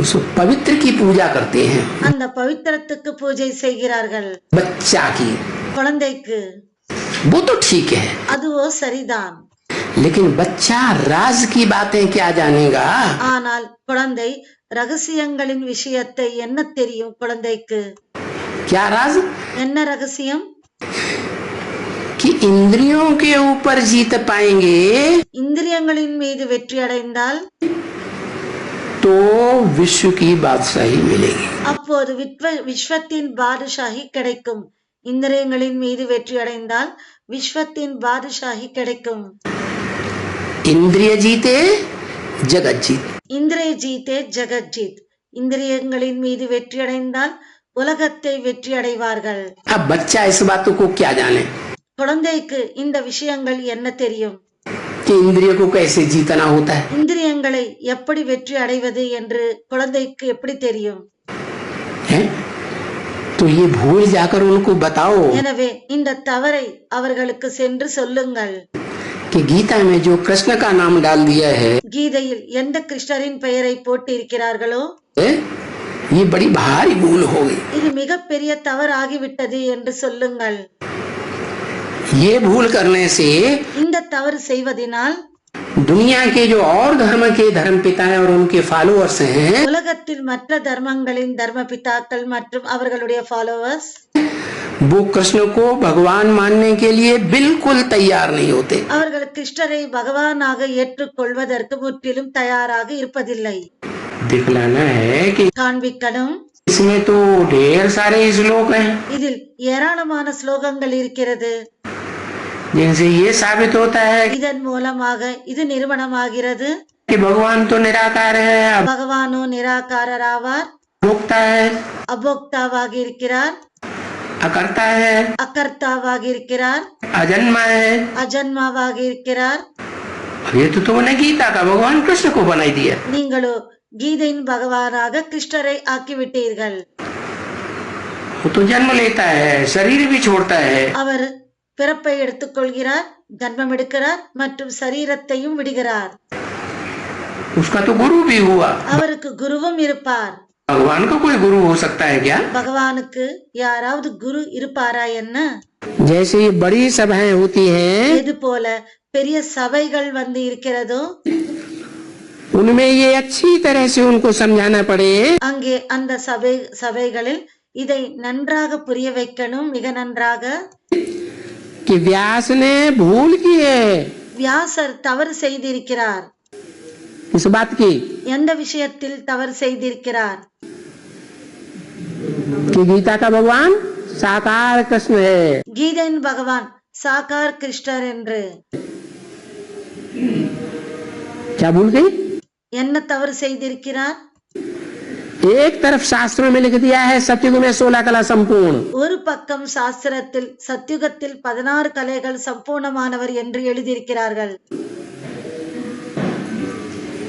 Speaker 3: उस पवित्र की पूजा करते हैं,
Speaker 2: அந்த பவித்திரத்துக்கு பூஜை செய்கிறார்கள்.
Speaker 3: बच्चा की,
Speaker 2: குழந்தைக்கு.
Speaker 3: वो तो ठीक है,
Speaker 2: அதுவோ சரிதான்.
Speaker 3: लेकिन बच्चा राज की बातें क्या जानेगा?
Speaker 2: ஆனால் குழந்தை ரகசியங்களின் விஷயத்தை என்ன தெரியும் குழந்தைக்கு?
Speaker 3: क्या राज?
Speaker 2: என்ன ரகசியம்?
Speaker 3: कि इंद्रियों के ऊपर जीत पाएंगे
Speaker 2: இந்திரியங்களின் மீது வெற்றி அடைந்தால்
Speaker 3: तो विश्व की बादशाही मिलेगी.
Speaker 2: அப்போது விஸ்வத்தின் பாதுஷாஹி கிடைக்கும். இந்திரியங்களின் மீது வெற்றி அடைந்தால் விஸ்வத்தின் பாதுஷாஹி கிடைக்கும்.
Speaker 3: इंद्रिय जीते जगत जीत.
Speaker 2: இந்திரிய ஜீத்தே ஜெகத் ஜீத். இந்திரியங்களின் மீது வெற்றி அடைந்தால் உலகத்தை வெற்றி அடைவார்கள்.
Speaker 3: अब बच्चा इस बातों को क्या जाने
Speaker 2: குழந்தைக்கு இந்த விஷயங்கள் என்ன தெரியும்?
Speaker 3: कि इंद्रिय को कैसे जीतना होता है.
Speaker 2: இந்திரியங்களை எப்படி வெற்றி அடைவது என்று குழந்தைக்கு எப்படி தெரியும்?
Speaker 3: है? तो ये भूल जाकर उनको बताओ
Speaker 2: எனவே இந்த தவறை அவர்களுக்கு சென்று சொல்லுங்கள்.
Speaker 3: कि गीता में जो कृष्ण का नाम डाल दिया है,
Speaker 2: கீதையில் எந்த கிருஷ்ணரின் பெயரை போட்டு இருக்கிறார்களோ
Speaker 3: ये बड़ी भारी भूल हो गई.
Speaker 2: இது மிகப்பெரிய தவறாகிவிட்டது என்று சொல்லுங்கள்.
Speaker 3: ये भूल करने से
Speaker 2: இந்த தவறு செய்வதனால்
Speaker 3: दुनिया के जो और धर्म के धर्म पिता हैं और उनके फॉलोअर्स हैं,
Speaker 2: உலகத்தில் மற்ற தர்மங்களின் தர்ம பிதாக்கள் மற்றும் அவர்களுடைய ஃபாலோவர்ஸ்
Speaker 3: वो कृष्ण को भगवान मानने के लिए बिल्कुल तैयार नहीं होते.
Speaker 2: அவர்கள் கிருஷ்ணரை பகவானாக ஏற்றுக்கொள்வதற்கு முற்றிலும் தயாராக இருப்பதில்லை.
Speaker 3: दिखलाना है कि
Speaker 2: காண்பிக்கணும்.
Speaker 3: इसमें तो ढेर सारे श्लोक हैं
Speaker 2: இதில் ஏராளமான ஸ்லோகங்கள் இருக்கிறது.
Speaker 3: जिनसे ये साबित होता है
Speaker 2: இதன் மூலமாக இது நிறுவனமாகிறது.
Speaker 3: कि भगवान तो निराकार है,
Speaker 2: பகவானோ நிராகாரராவார்,
Speaker 3: भोक्ता है,
Speaker 2: அபோக்தாவாக இருக்கிறார்,
Speaker 3: अकर्ता है,
Speaker 2: அகர்த்தாவாக இருக்கிறார்,
Speaker 3: अजन्मा है.
Speaker 2: அஜன்மாவாக இருக்கிறார்.
Speaker 3: अब ये तो तुमने गीता का भगवान कृष्ण को बनाई दिया.
Speaker 2: நீங்களோ கீதையின் பகவானாக கிருஷ்ணரை ஆக்கிவிட்டீர்கள்.
Speaker 3: वो तो जन्म लेता है, शरीर भी छोड़ता है,
Speaker 2: அவர் பிறப்பை எடுத்துக்கொள்கிறார், ஜன்மம் எடுக்கிறார் மற்றும் சரீரத்தையும் விடுகிறார்.
Speaker 3: उसका तो गुरु भी हुआ.
Speaker 2: அவருக்கு குருவும் இருப்பார்.
Speaker 3: भगवान का कोई गुरु हो सकता है क्या?
Speaker 2: பகவானுக்கு யாராவது குரு இருப்பாரா என்ன?
Speaker 3: जैसे ये बड़ी सभाएं होती हैं,
Speaker 2: எது போல பெரிய சபைகள் இருக்கிறதோ
Speaker 3: उनमें ये अच्छी तरह से उनको समझाना पड़े
Speaker 2: அங்கே அந்த சபைகளில் இதை நன்றாக புரிய வைக்கணும், மிக நன்றாக.
Speaker 3: कि व्यास ने भूल की है
Speaker 2: வியாசர் தவறு செய்திருக்கிறார்.
Speaker 3: इस बात की
Speaker 2: எந்த விஷயத்தில் தவறு செய்திருக்கிறார்?
Speaker 3: कि गीता का भगवान साकार कृष्ण है.
Speaker 2: கீதையின் பகவான் சாகார் கிருஷ்ணர் என்று.
Speaker 3: क्या भूल गई?
Speaker 2: என்ன தவறு செய்திருக்கிறார்?
Speaker 3: एक तरफ शास्त्रों में लिख दिया है सतयुग में 16 कला संपूर्ण,
Speaker 2: ஒரு பக்கம் சாஸ்திரத்தில் சத்யுகத்தில் 16 கலைகள் சம்பூர்ணமானவர் என்று எழுதியிருக்கிறார்கள்.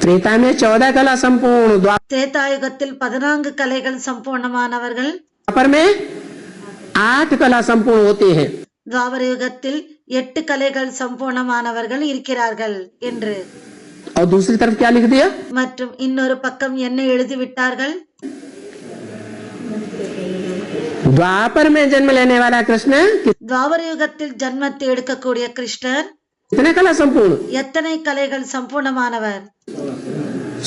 Speaker 3: त्रेता में 14 कला संपूर्ण,
Speaker 2: திரேதாயுகத்தில் 14 கலைகள் சம்பூர்ணமானவர்கள்,
Speaker 3: द्वापर में 8 कला संपूर्ण होते हैं.
Speaker 2: துவாபர யுகத்தில் 8 கலைகள் சம்பூர்ணமானவர்கள் இருக்கிறார்கள் என்று.
Speaker 3: और दूसरी तरफ क्या लिख दिया?
Speaker 2: மற்றும் இன்னொரு பக்கம் என்ன எழுதிவிட்டார்கள்?
Speaker 3: द्वापर में जन्म लेने वाला कृष्ण
Speaker 2: துவாபர யுகத்தில் ஜன்மத்தை எடுக்கக்கூடிய கிருஷ்ணர்
Speaker 3: कितने कला संपूर्ण?
Speaker 2: எத்தனை கலைகள் சம்பூர்ணமானவர்?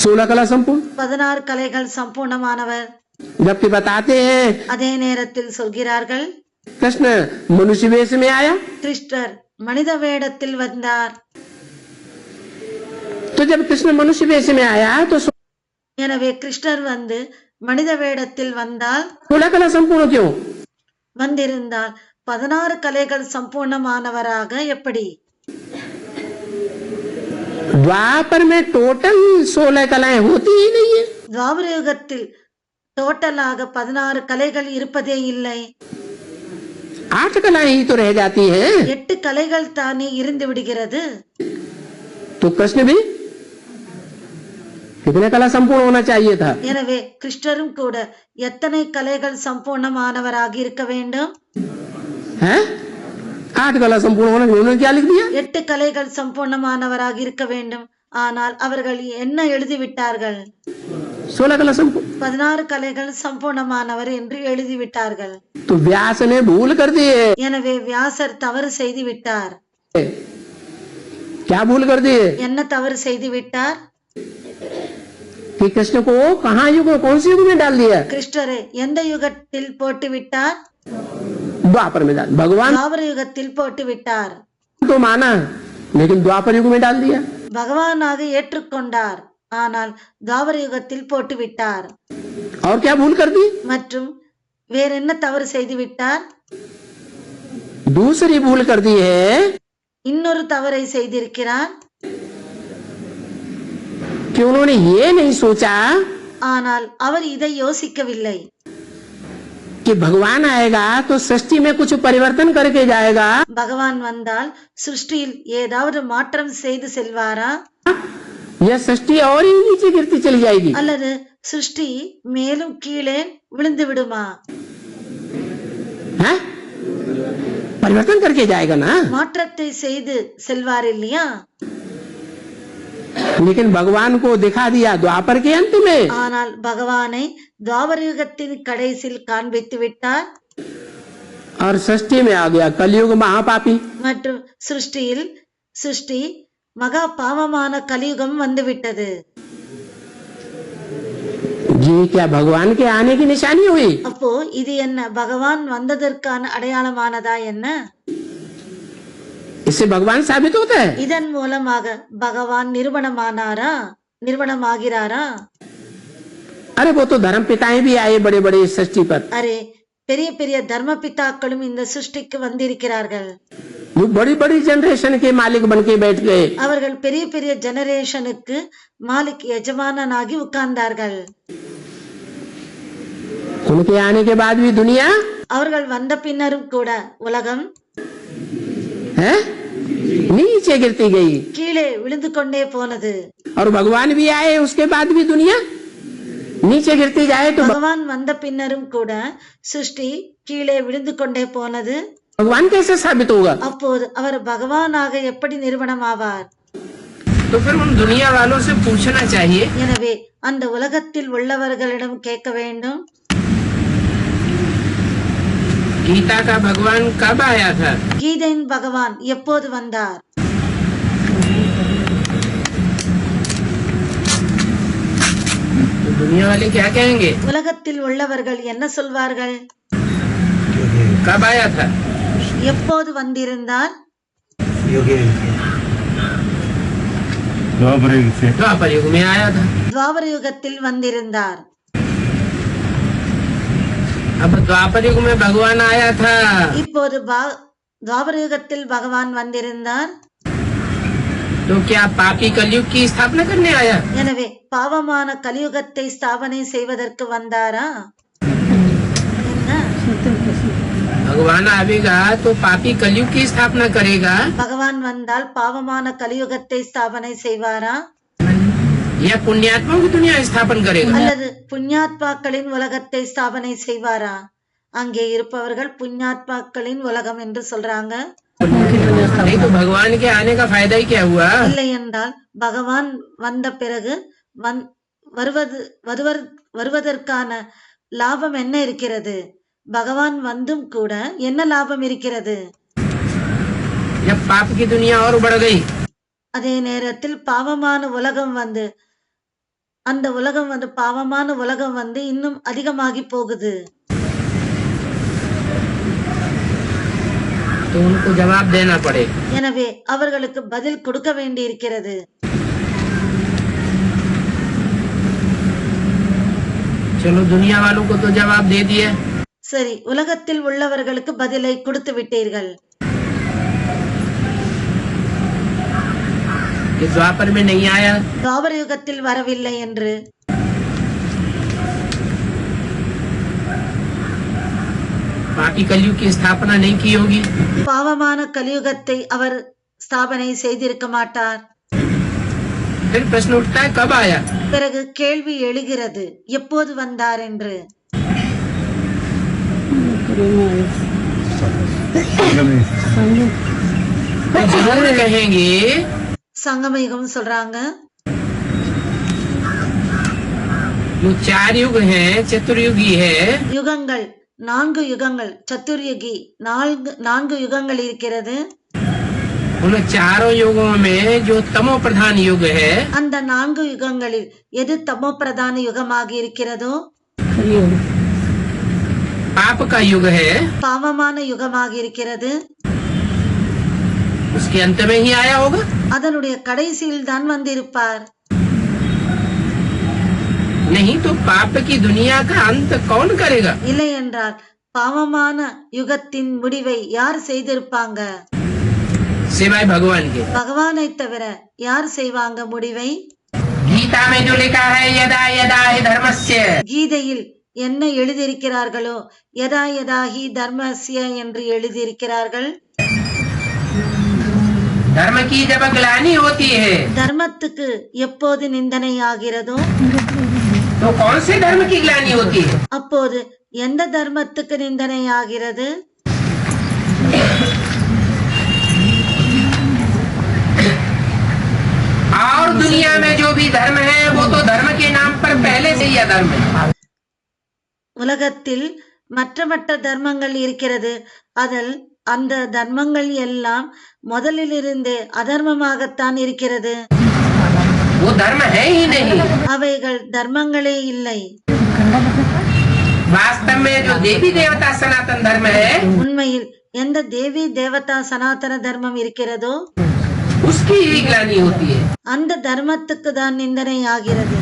Speaker 3: 16 कला संपूर्ण.
Speaker 2: 16 கலைகள் சம்பூர்ணமானவர்.
Speaker 3: जबकि बताते हैं
Speaker 2: அதே நேரத்தில் சொல்கிறார்கள்
Speaker 3: कृष्ण मनुष्य वेश में आया.
Speaker 2: கிருஷ்ணர் மனித வேடத்தில் வந்தார்.
Speaker 3: तो जब कृष्ण मनुष्य वेश में आया तो
Speaker 2: எனவே கிருஷ்ணர் மனித வேடத்தில் வந்தால்
Speaker 3: 16 कला संपूर्ण क्यों?
Speaker 2: வந்திருந்தால் 16 கலைகள் சம்பூர்ணமானவராக எப்படி?
Speaker 3: द्वापर में टोटल 16 कलाएं होती ही नहीं है.
Speaker 2: துவாபர யுகத்தில் டோட்டலாக 16 கலைகள் இருப்பதே இல்லை.
Speaker 3: 8 कलाएं ही तो रह जाती हैं.
Speaker 2: 8 கலைகள் தானே இருந்து விடுகிறது.
Speaker 3: तो कृष्ण भी कितने कला संपूर्ण होना चाहिए था?
Speaker 2: எனவே கிருஷ்ணரும் கூட எத்தனை கலைகள் சம்பூர்ணமானவராக இருக்க வேண்டும்?
Speaker 3: हैं? 8 कला संपूर्ण होना, उन्होंने क्या लिख दिया?
Speaker 2: 8 கலைகள் சம்பூர்ணமானவராக இருக்க வேண்டும். ஆனால் அவர்கள் என்ன எழுதிவிட்டார்கள்?
Speaker 3: 16 कला संपूर्ण.
Speaker 2: 16 கலைகள் சம்பூர்ணமானவர் என்று எழுதிவிட்டார்கள்.
Speaker 3: तो व्यास ने भूल कर दिए.
Speaker 2: எனவே வியாசர் தவறு செய்து விட்டார்.
Speaker 3: क्या भूल कर दिए?
Speaker 2: என்ன தவறு செய்து விட்டார்?
Speaker 3: कि कृष्ण को कहाँ युग में, कौन से युग में डाल दिया?
Speaker 2: கிருஷ்ணரை எந்த யுகத்தில் போட்டு விட்டார்?
Speaker 3: द्वापर में डाल. भगवान
Speaker 2: துவாபர யுகத்தில் போட்டு விட்டார்.
Speaker 3: तो माना, लेकिन द्वापर युग में डाल दिया.
Speaker 2: பகவானாக ஏற்றுக்கொண்டார், ஆனால் துவாபர யுகத்தில் போட்டு விட்டார்.
Speaker 3: और क्या भूल कर दी?
Speaker 2: மற்றும் வேற என்ன தவறு செய்து விட்டார்?
Speaker 3: दूसरी भूल कर दी है
Speaker 2: இன்னொரு தவறை செய்திருக்கிறார்.
Speaker 3: कि उन्होंने ये नहीं सोचा
Speaker 2: ஆனால் அவர் இதை யோசிக்கவில்லை.
Speaker 3: कि भगवान आएगा तो सृष्टि में कुछ परिवर्तन करके जाएगा.
Speaker 2: பகவான் வந்தால் சிருஷ்டியில் ஏதாவது மாற்றம் செய்து செல்வாரா?
Speaker 3: यह सृष्टि और ही नीचे गिरती चली जाएगी.
Speaker 2: அல்லது சிருஷ்டி மேலும் கீழே விழுந்து விடுமா?
Speaker 3: हैं? परिवर्तन करके जाएगा ना.
Speaker 2: மாற்றத்தை செய்து செல்வார் இல்லையா?
Speaker 3: लेकिन भगवान को दिखा दिया द्वापर के अंत में.
Speaker 2: ஆனால் பகவானை துவாபர யுகத்தின் கடைசியில் காண்பித்து விட்டார்.
Speaker 3: और सृष्टि में आ गया कलयुग महापापी.
Speaker 2: மற்றும் சிருஷ்டி மகா பாவமான கலியுகம் வந்துவிட்டது.
Speaker 3: ये क्या भगवान के आने की निशानी हुई?
Speaker 2: அப்போ இது என்ன, பகவான் வந்ததற்கான அடையாளமானதா என்ன?
Speaker 3: इससे भगवान साबित होता है.
Speaker 2: இதன் மூலமாக பகவான் நிறுவனமாகிறாரா?
Speaker 3: अरे वो तो धर्म पिताएं भी आए बड़े बड़े सृष्टि पर.
Speaker 2: அரே, பெரிய பெரிய தர்ம பிதாக்களும் இந்த சிருஷ்டிக்கு வந்திருக்கிறார்கள்.
Speaker 3: वो बड़ी बड़ी जनरेशन के मालिक बन के बैठ गए.
Speaker 2: அவர்கள் பெரிய பெரிய ஜெனரேஷனுக்கு மாலிக் எஜமானனாகி உட்கார்ந்தார்கள்.
Speaker 3: उनके आने के बाद भी दुनिया
Speaker 2: அவர்கள் வந்த பின்னரும் கூட உலகம்
Speaker 3: है नीचे गिरती गई.
Speaker 2: கீழே விழுந்து கொண்டே போனது.
Speaker 3: और भगवान भी आए उसके बाद भी दुनिया नीचे गिरती जाए तो
Speaker 2: பகவான் வந்த பின்னரும் கூட சிருஷ்டி கீழே விழுந்து கொண்டே போனது.
Speaker 3: भगवान कैसे साबित होगा?
Speaker 2: அப்போது அவர் பகவானாக எப்படி நிறுவனமாவார்?
Speaker 3: तो फिर उन दुनिया वालों से पूछना चाहिए
Speaker 2: எனவே அந்த உலகத்தில் உள்ளவர்களிடம் கேட்க வேண்டும்,
Speaker 3: गीता का भगवान कब आया था?
Speaker 2: கீதையின் பகவான் எப்போது வந்தார்?
Speaker 3: तो दुनिया वाले क्या कहेंगे?
Speaker 2: உலகத்தில் உள்ளவர்கள் என்ன சொல்வார்கள்?
Speaker 3: कब आया था?
Speaker 2: எப்போது வந்திருந்தார்?
Speaker 3: द्वापर युग में आया था.
Speaker 2: துவாபர யுகத்தில் வந்திருந்தார்.
Speaker 3: अब द्वापर युग में भगवान आया था
Speaker 2: இப்போது துவாபர யுகத்தில் பகவான் வந்திருந்தார்.
Speaker 3: तो क्या पापी कलयुग की स्थापना करने आया?
Speaker 2: எனவே பாவமான கலியுகத்தை ஸ்தாபனை செய்வதற்கு வந்தாரா? என்ன?
Speaker 3: भगवान आवेगा तो पापी कलयुग की स्थापना करेगा
Speaker 2: பகவான் வந்தால் பாவமான கலியுகத்தை ஸ்தாபனை செய்வாரா?
Speaker 3: या पुण्यात्मा की दुनिया स्थापन करेगा?
Speaker 2: அல்லது புண்ணியாத்மாக்களின் உலகத்தை ஸ்தாபனை செய்வாரா? அங்கே இருப்பவர்கள் புண்ணியாத்மாக்களின் உலகம் என்று சொல்றாங்க.
Speaker 3: नहीं तो भगवान के आने का फायदा ही क्या हुआ?
Speaker 2: இல்லை என்றால் பகவான் வந்த பிறகு வருவதற்கான லாபம் என்ன இருக்கிறது? பகவான் வந்தும் கூட என்ன லாபம் இருக்கிறது?
Speaker 3: जब पाप की दुनिया और बढ़ गई
Speaker 2: அதே நேரத்தில் பாவமான உலகம் வந்து பாவமான உலகம் வந்து இன்னும் அதிகமாகி போகுது.
Speaker 3: तो उनको जवाब देना पड़े.
Speaker 2: எனவே அவர்களுக்கு பதில் கொடுக்க வேண்டி இருக்கிறது.
Speaker 3: चलो दुनिया वालों को तो जवाब दे दिया.
Speaker 2: சரி, உலகத்தில் உள்ளவர்களுக்கு பதிலை கொடுத்து விட்டீர்கள்.
Speaker 3: कि द्वापर में नहीं आया.
Speaker 2: துவாபர யுகத்தில் வரவில்லை என்று.
Speaker 3: पापी कलयुग की स्थापना नहीं की होगी.
Speaker 2: பாவமான கலியுகத்தை அவர் ஸ்தாபனை செய்திருக்க மாட்டார்.
Speaker 3: फिर प्रश्न उठता है कब आया।
Speaker 2: பிறகு கேள்வி எழுகிறது எப்போது வந்தார் என்று.
Speaker 3: जरूर कहेंगे
Speaker 2: சங்கமயுகம் சொல்றாங்க
Speaker 3: वो 4 युग है, चतुर्युगी है।
Speaker 2: யுகங்கள் 4 யுகங்கள், சத்துர்யுகி 4 யுகங்கள் இருக்கிறது.
Speaker 3: उन चारों युगों में जो तमो प्रधान युग है,
Speaker 2: அந்த 4 யுகங்களில் எது தமோ பிரதான யுகமாக இருக்கிறதோ
Speaker 3: पाप का युग है,
Speaker 2: பாவமான யுகமாக இருக்கிறது.
Speaker 3: उसके अंत में ही आया होगा।
Speaker 2: அதனுடைய கடைசியில் தான் வந்திருப்பார்.
Speaker 3: नहीं तो पाप की दुनिया का अंत कौन करेगा।
Speaker 2: இல்லை என்றால் பாவமான யுகத்தின் முடிவை யார் செய்திருப்பாங்க?
Speaker 3: सिवाय भगवान के।
Speaker 2: பகவானை தவிர யார் செய்வாங்க முடிவை?
Speaker 3: गीता में जो लिखा है यदा यदा हि धर्मस्य,
Speaker 2: கீதையில் என்ன எழுதியிருக்கிறார்களோ யதா யதாஹி தர்மஸ்ய என்று எழுதியிருக்கிறார்கள்.
Speaker 3: धर्म की जब ग्लानि होती है
Speaker 2: தர்மத்துக்கு எப்போது நிந்தனை ஆகிறதோ
Speaker 3: तो कौन से धर्म की ग्लानि होती है।
Speaker 2: அப்போது எந்த தர்மத்துக்கு நிந்தனை ஆகிறது?
Speaker 3: और दुनिया में जो भी धर्म है वो तो धर्म के नाम पर पहले से ही अधर्म है।
Speaker 2: உலகத்தில் மற்ற மற்ற தர்மங்கள் இருக்கிறது. அதில் அந்த தர்மங்கள் எல்லாம் முதலிலிருந்தே அதர்மமாகத்தான் இருக்கிறது.
Speaker 3: वो धर्म है ही नहीं।
Speaker 2: அவைகள் தர்மங்களே இல்லை.
Speaker 3: वास्तव में जो देवी देवता सनातन धर्म है
Speaker 2: உண்மையில் எந்த தேவி தேவதா சனாதன தர்மம் இருக்கிறதோ
Speaker 3: उसकी ही ग्लानि होती है।
Speaker 2: அந்த தர்மத்துக்கு தான் நிந்தனை ஆகிறது.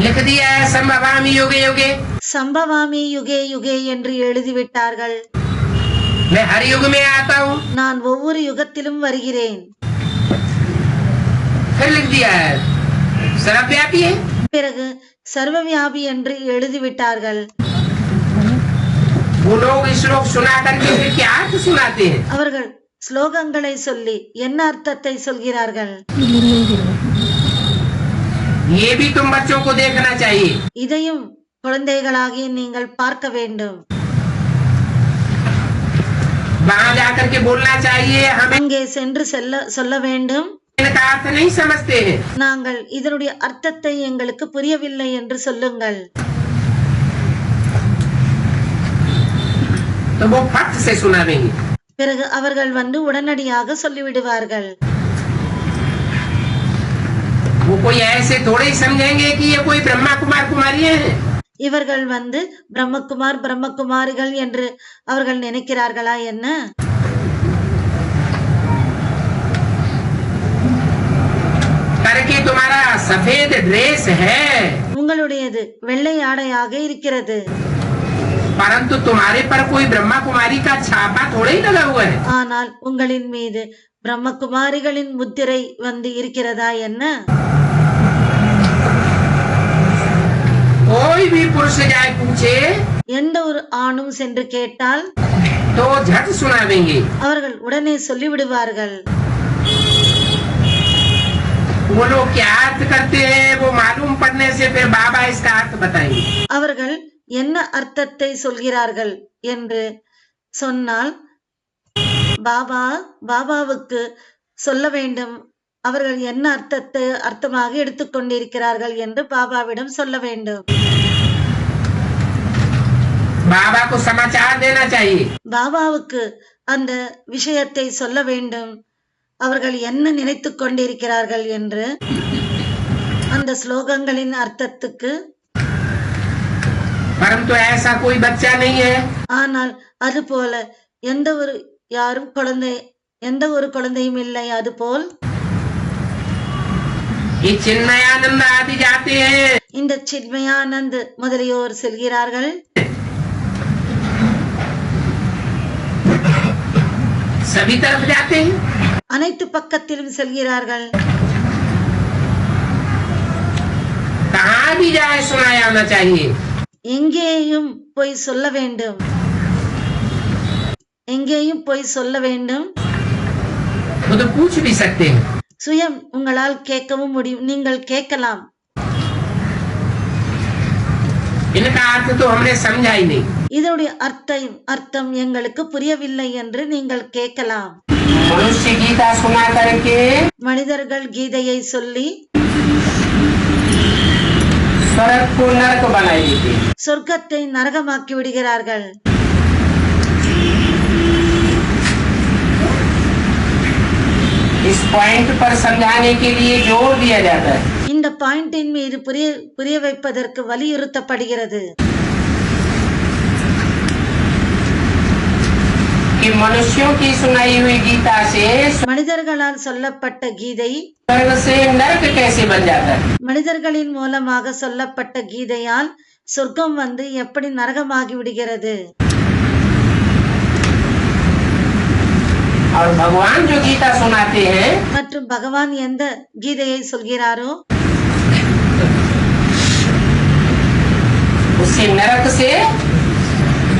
Speaker 3: लिख दिया है संभवामि युगे युगे,
Speaker 2: சம்பவாமி யுகே யுகே என்று எழுதிவிட்டார்கள்.
Speaker 3: मैं हर युग में आता हूँ।
Speaker 2: நான் ஒவ்வொரு யுகத்திலும் வருகிறேன்.
Speaker 3: फिर लिख दिया है सर्वव्यापी है।
Speaker 2: பிறகு சர்வவியாபி என்று எழுதிவிட்டார்கள்.
Speaker 3: वो लोग श्लोक सुना करके फिर क्या अर्थ सुनाते हैं।
Speaker 2: அவர்கள் ஸ்லோகங்களை சொல்லி என்ன அர்த்தத்தை சொல்கிறார்கள்?
Speaker 3: ये भी तुम बच्चों को देखना चाहिए।
Speaker 2: இதையும் குழந்தைகளாகிய நீங்கள் பார்க்க வேண்டும்.
Speaker 3: वहाँ जाकर के बोलना चाहिए हमें
Speaker 2: அங்கே சென்று சொல்ல வேண்டும்,
Speaker 3: इनका अर्थ नहीं समझते हैं।
Speaker 2: நாங்கள் இதனுடைய அர்த்தத்தை எங்களுக்கு புரியவில்லை என்று சொல்லுங்கள்.
Speaker 3: तो वो फट से सुनावेंगे।
Speaker 2: பிறகு அவர்கள் வந்து உடனடியாக சொல்லிவிடுவார்கள்.
Speaker 3: वो कोई ऐसे थोड़े ही समझेंगे कि ये कोई ब्रह्मा कुमार कुमारियां हैं।
Speaker 2: இவர்கள் வந்து பிரம்மகுமார் பிரம்மகுமாரிகள் என்று அவர்கள் நினைக்கிறார்களா என்ன?
Speaker 3: करके तुम्हारा सफेद ड्रेस है
Speaker 2: உங்களுடையது வெள்ளை ஆடையாக இருக்கிறது.
Speaker 3: परंतु तुम्हारे पर कोई ब्रह्मा कुमारी का छापा थोड़ा ही लगा हुआ है।
Speaker 2: ஆனால் உங்களின் மீது பிரம்மகுமாரிகளின் முத்திரை வந்து இருக்கிறதா என்ன?
Speaker 3: कोई भी पुरुष जाए पूछे
Speaker 2: எந்த ஒரு ஆணும் சென்று கேட்டால்
Speaker 3: तो झट सुनावेंगे।
Speaker 2: அவர்கள் உடனே சொல்லிவிடுவார்கள்.
Speaker 3: वो लोग क्या अर्थ करते हैं वो मालूम पड़ने से फिर बाबा इसका अर्थ बताएंगे।
Speaker 2: அவர்கள் என்ன அர்த்தத்தை சொல்கிறார்கள் என்று சொன்னால் பாபாவுக்கு சொல்ல வேண்டும். அவர்கள் என்ன அர்த்தமாக எடுத்துக்கொண்டிருக்கிறார்கள் என்று பாபாவிடம் சொல்ல வேண்டும்.
Speaker 3: बाबा को समाचार देना चाहिए।
Speaker 2: பாபாவுக்கு அந்த விஷயத்தை சொல்ல வேண்டும். அவர்கள் என்ன நினைத்துக் கொண்டிருக்கிறார்கள் என்று அந்த ஸ்லோகங்களின் அர்த்தத்துக்கு.
Speaker 3: परंतु ऐसा कोई बच्चा नहीं है।
Speaker 2: ஆனால் அதுபோல எந்த ஒரு குழந்தையும் இல்லை. அதுபோல்
Speaker 3: ये चिन्मयानंद आदि जाते हैं।
Speaker 2: இந்த சின்மயானந்த் முதலியோர் செல்கிறார்கள்.
Speaker 3: सभी तरफ जाते हैं।
Speaker 2: அனைத்து பக்கத்திலும் செல்கிறார்கள்.
Speaker 3: कहाँ भी जाए सुनाया आना चाहिए।
Speaker 2: எங்கேயும் போய் சொல்ல வேண்டும்.
Speaker 3: खुद पूछ भी सकते हैं।
Speaker 2: சுயம் உங்களால் கேட்கவும் முடியும், நீங்கள் கேட்கலாம்.
Speaker 3: इनका अर्थ तो हमने समझा ही नहीं।
Speaker 2: இதனுடைய அர்த்தம் எங்களுக்கு புரியவில்லை என்று நீங்கள் கேட்கலாம்.
Speaker 3: मनुष्य गीता सुना करके
Speaker 2: மனிதர்கள் கீதையை சொல்லி
Speaker 3: स्वर्ग को नरक बनाई देते हैं।
Speaker 2: சொர்க்கத்தை நரகமாக்கி விடுகிறார்கள்.
Speaker 3: इस पॉइंट पर समझाने के लिए जोर दिया जाता है।
Speaker 2: இந்த பாயிண்டின் மீது புரிய வைப்பதற்கு வலியுறுத்தப்படுகிறது.
Speaker 3: कि मनुष्यों की सुनाई हुई गीता से
Speaker 2: மனிதர்களால் சொல்லப்பட்ட கீதை
Speaker 3: स्वर्ग से नरक कैसे बन जाता है।
Speaker 2: மனிதர்களின் மூலமாக சொல்லப்பட்ட கீதையால் சொர்க்கம் வந்து எப்படி நரகமாகி விடுகிறது.
Speaker 3: और भगवान जो गीता सुनाते हैं
Speaker 2: மற்றும் பகவான் எந்த கீதையை சொல்கிறாரோ
Speaker 3: उससे नरक से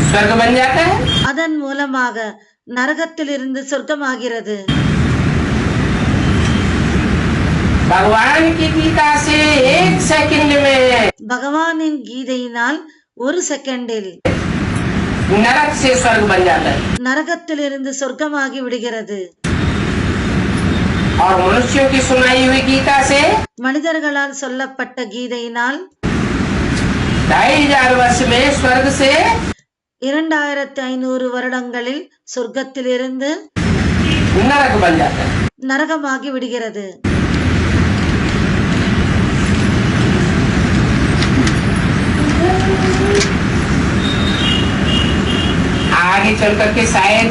Speaker 3: स्वर्ग बन जाता है।
Speaker 2: அதன் மூலமாக நரகத்திலிருந்து சொர்க்கமாகிறது.
Speaker 3: भगवान की गीता से एक सेकंड में
Speaker 2: பகவானின் கீதையினால் ஒரு செகண்டில்
Speaker 3: नरक से स्वर्ग बन जाता है।
Speaker 2: நரகத்திலிருந்து சொர்க்கமாகி விடுகிறது.
Speaker 3: और मनुष्यों की सुनाई हुई गीता से
Speaker 2: மனிதர்களால் சொல்லப்பட்ட கீதையினால்
Speaker 3: 2500 वर्ष में स्वर्ग से
Speaker 2: 2500 வருடங்களில் சொர்க்கத்திலிருந்து
Speaker 3: नरक बन जाता है।
Speaker 2: நரகமாகி விடுகிறது.
Speaker 3: आगे चल करके शायद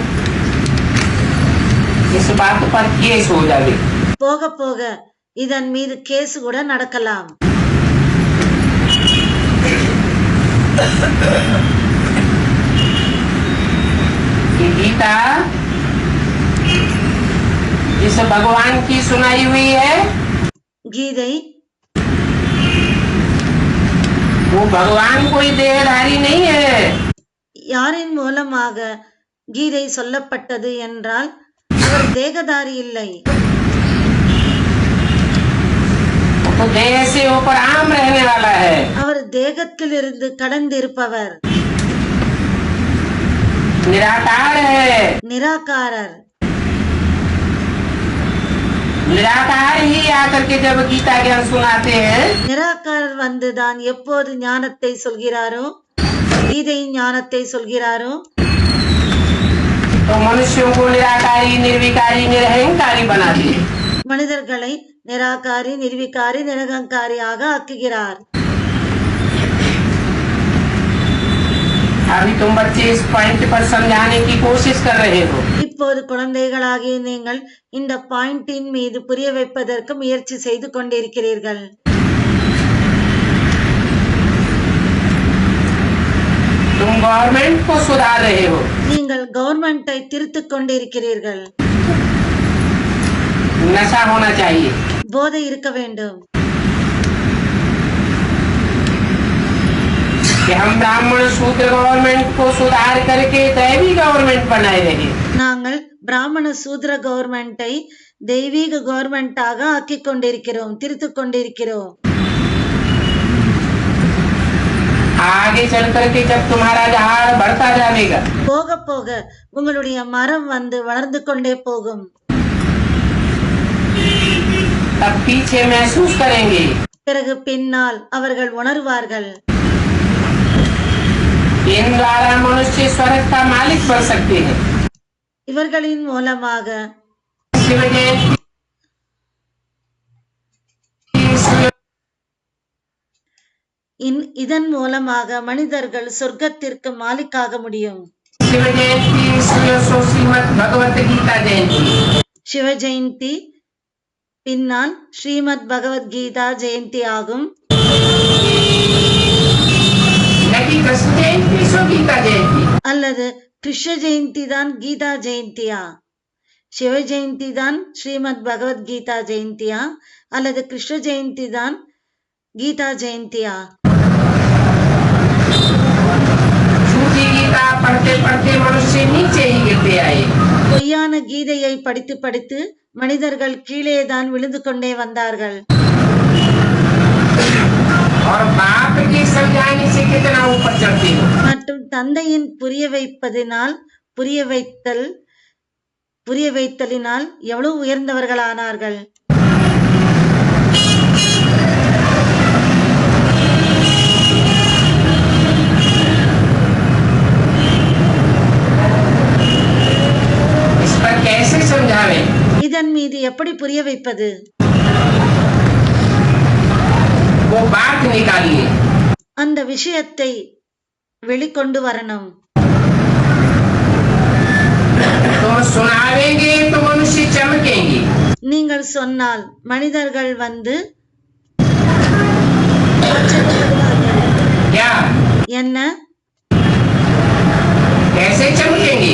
Speaker 3: इस बात पर केस हो जाए।
Speaker 2: போக போக இதன் மீது கேஸ் கூட நடக்கலாம்.
Speaker 3: गीता जिस भगवान की सुनाई हुई है
Speaker 2: கீதை
Speaker 3: वो भगवान कोई देहधारी नहीं है।
Speaker 2: யாரின் மூலமாக கீதை சொல்லப்பட்டது என்றால் அவர் தேகதாரி இல்லை.
Speaker 3: तो देह से ऊपर आम रहने वाला है।
Speaker 2: அவர் தேகத்திலிருந்து கடந்திருப்பவர்,
Speaker 3: निराकार है।
Speaker 2: நிராகாரர்.
Speaker 3: निराकार ही आकर के जब गीता ज्ञान सुनाते हैं
Speaker 2: நிராகாரர் வந்துதான் எப்போது ஞானத்தை சொல்கிறாரோ, கீதை ஞானத்தை சொல்கிறாரோ,
Speaker 3: तो मनुष्यों को निराकारी निर्विकारी निरहंकारी बनाते हैं।
Speaker 2: மனிதர்களை நிராகாரி நிர்விகாரி நிரகங்காரியாக ஆக்குகிறார்.
Speaker 3: अभी तुम बच्चे इस पॉइंट पर समझाने की कोशिश कर रहे हो।
Speaker 2: இப்போது குழந்தைகளாகிய நீங்கள் இந்த பாயிண்டின் மீது புரிய வைப்பதற்கு முயற்சி செய்து கொண்டிருக்கிறீர்கள்.
Speaker 3: तुम गवर्नमेंट को सुधार रहे हो।
Speaker 2: நீங்கள் கவர்மெண்டை திருத்திக் கொண்டிருக்கிறீர்கள்.
Speaker 3: नशा होना चाहिए।
Speaker 2: போதை இருக்க வேண்டும்.
Speaker 3: कि हम ब्राह्मण शूद्र गवर्नमेंट को सुधार करके दैवी गवर्नमेंट बनाए रहे।
Speaker 2: நாங்கள் பிராமண சூத்ர கவர்மெண்டை தெய்வீக கவர்மெண்டாக ஆக்கிக் கொண்டிருக்கிறோம், திருத்திக் கொண்டிருக்கிறோம்.
Speaker 3: आगे चल करके जब तुम्हारा झाड़ बढ़ता जाएगा
Speaker 2: போக போக உங்களுடைய மரம் வந்து வளர்ந்து கொண்டே போகும்.
Speaker 3: तब पीछे महसूस करेंगे
Speaker 2: பிறகு பின்னால் அவர்கள் உணர்வார்கள்,
Speaker 3: इन द्वारा मनुष्य स्वर्ग का मालिक बन सकते हैं।
Speaker 2: இவர்களின் மூலமாக
Speaker 3: शिव जयंती
Speaker 2: இதன் மூலமாக மனிதர்கள் சொர்க்கத்திற்கு மாலிக்காக முடியும்.
Speaker 3: शिव जयंती श्रीमद् भगवत गीता जयंती
Speaker 2: சிவ ஜெயந்தி பின்னால் ஸ்ரீமத் பகவத்கீதா ஜெயந்தி ஆகும்.
Speaker 3: नकी कृष्ण जयंती सो गीता जयंती
Speaker 2: அல்லது கிருஷ்ண ஜெயந்தி தான் கீதா ஜெயந்தியா? சிவ ஜெயந்தி தான் ஸ்ரீமத் பகவத்கீதா ஜெயந்தியா அல்லது கிருஷ்ண ஜெயந்தி தான் கீதா ஜெயந்தியா?
Speaker 3: झूठी गीता पढ़ते पढ़ते मनुष्य नीचे ही गिरते आए।
Speaker 2: பொய்யான கீதையை படித்து படித்து மனிதர்கள் கீழேதான் விழுந்து கொண்டே வந்தார்கள்.
Speaker 3: और बाप के समझाने से कितना ऊपर चढ़ते हो.
Speaker 2: மற்றும் தந்தையின் புரிய வைத்தலினால் எவ்வளவு உயர்ந்தவர்களானார்கள்.
Speaker 3: इस पर कैसे समझावे.
Speaker 2: இதன் மீது எப்படி புரிய வைப்பது?
Speaker 3: वो बात निकालिए.
Speaker 2: அந்த விஷயத்தை வெளிக்கொண்டு வரணும்.
Speaker 3: तुम सुनावेंगे तो मनुष्य चमकेंगे.
Speaker 2: நீங்கள் சொன்னால் மனிதர்கள் வந்து
Speaker 3: क्या
Speaker 2: என்ன
Speaker 3: कैसे चमकेंगे.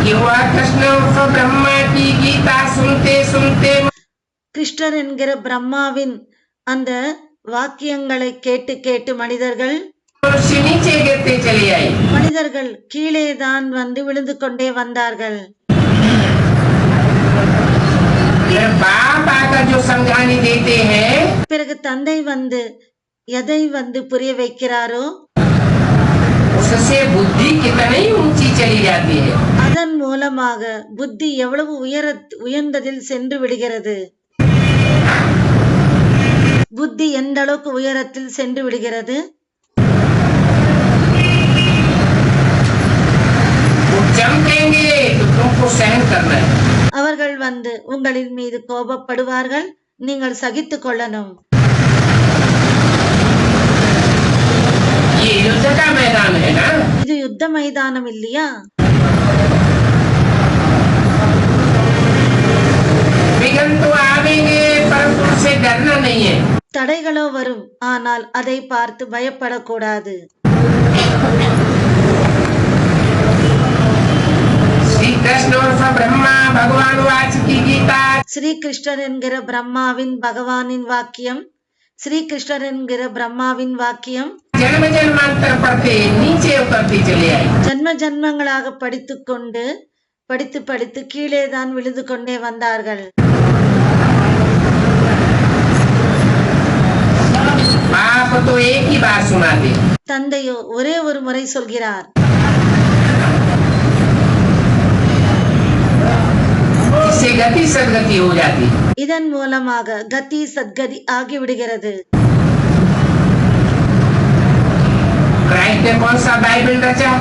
Speaker 3: कि वह कृष्ण उर्फ ब्रह्मा की गीता सुनते सुनते
Speaker 2: கிருஷ்ணர் என்கிற பிரம்மாவின் அந்த வாக்கியங்களை கேட்டு கேட்டு மனிதர்கள்
Speaker 3: मनुष्य नीचे गिरते चले आए.
Speaker 2: கீழேதான் வந்து விழுந்து கொண்டே வந்தார்கள்.
Speaker 3: फिर बाप आकर जो समझाने देते हैं
Speaker 2: பிறகு தந்தை வந்து எதை வந்து புரிய வைக்கிறாரோ
Speaker 3: उससे बुद्धि कितनी ऊंची चली जाती है.
Speaker 2: அதன் மூலமாக புத்தி எவ்வளவு உயர்ந்ததில் சென்று விடுகிறது. புத்தி எந்த அளவுக்கு உயரத்தில் சென்று விடுகிறது.
Speaker 3: चमकेंगे तो तुमको सहन करना है.
Speaker 2: அவர்கள் வந்து உங்களின் மீது கோபப்படுவார்கள், நீங்கள் சகித்துக் கொள்ளணும்.
Speaker 3: ये युद्ध का मैदान है ना.
Speaker 2: இது யுத்த மைதானம் இல்லையா?
Speaker 3: विघ्न तो आवेंगे परंतु उनसे डरना नहीं है.
Speaker 2: தடைகளோ வரும், ஆனால் அதை பார்த்து பயப்படக்கூடாது.
Speaker 3: श्री कृष्ण उर्फ ब्रह्मा भगवान वाच की गीता.
Speaker 2: ஸ்ரீ கிருஷ்ணர் என்கிற பிரம்மாவின் பகவானின் வாக்கியம், ஸ்ரீ கிருஷ்ணர் என்கிற பிரம்மாவின் வாக்கியம்
Speaker 3: जन्म जन्मांतर पढ़ते नीचे उतरती चले आई.
Speaker 2: ஜன்ம ஜன்மங்களாக படித்து படித்து கீழேதான் விழுந்து கொண்டே வந்தார்கள்.
Speaker 3: बाप तो एक ही बात सुनाते.
Speaker 2: தந்தையோ ஒரே ஒரு முறை சொல்கிறார்.
Speaker 3: इससे गति सदगति हो जाती.
Speaker 2: இதன் மூலமாக கதி சத்கதி ஆகிவிடுகிறது.
Speaker 3: क्राइस्ट ने कौन सा बाइबल रचा.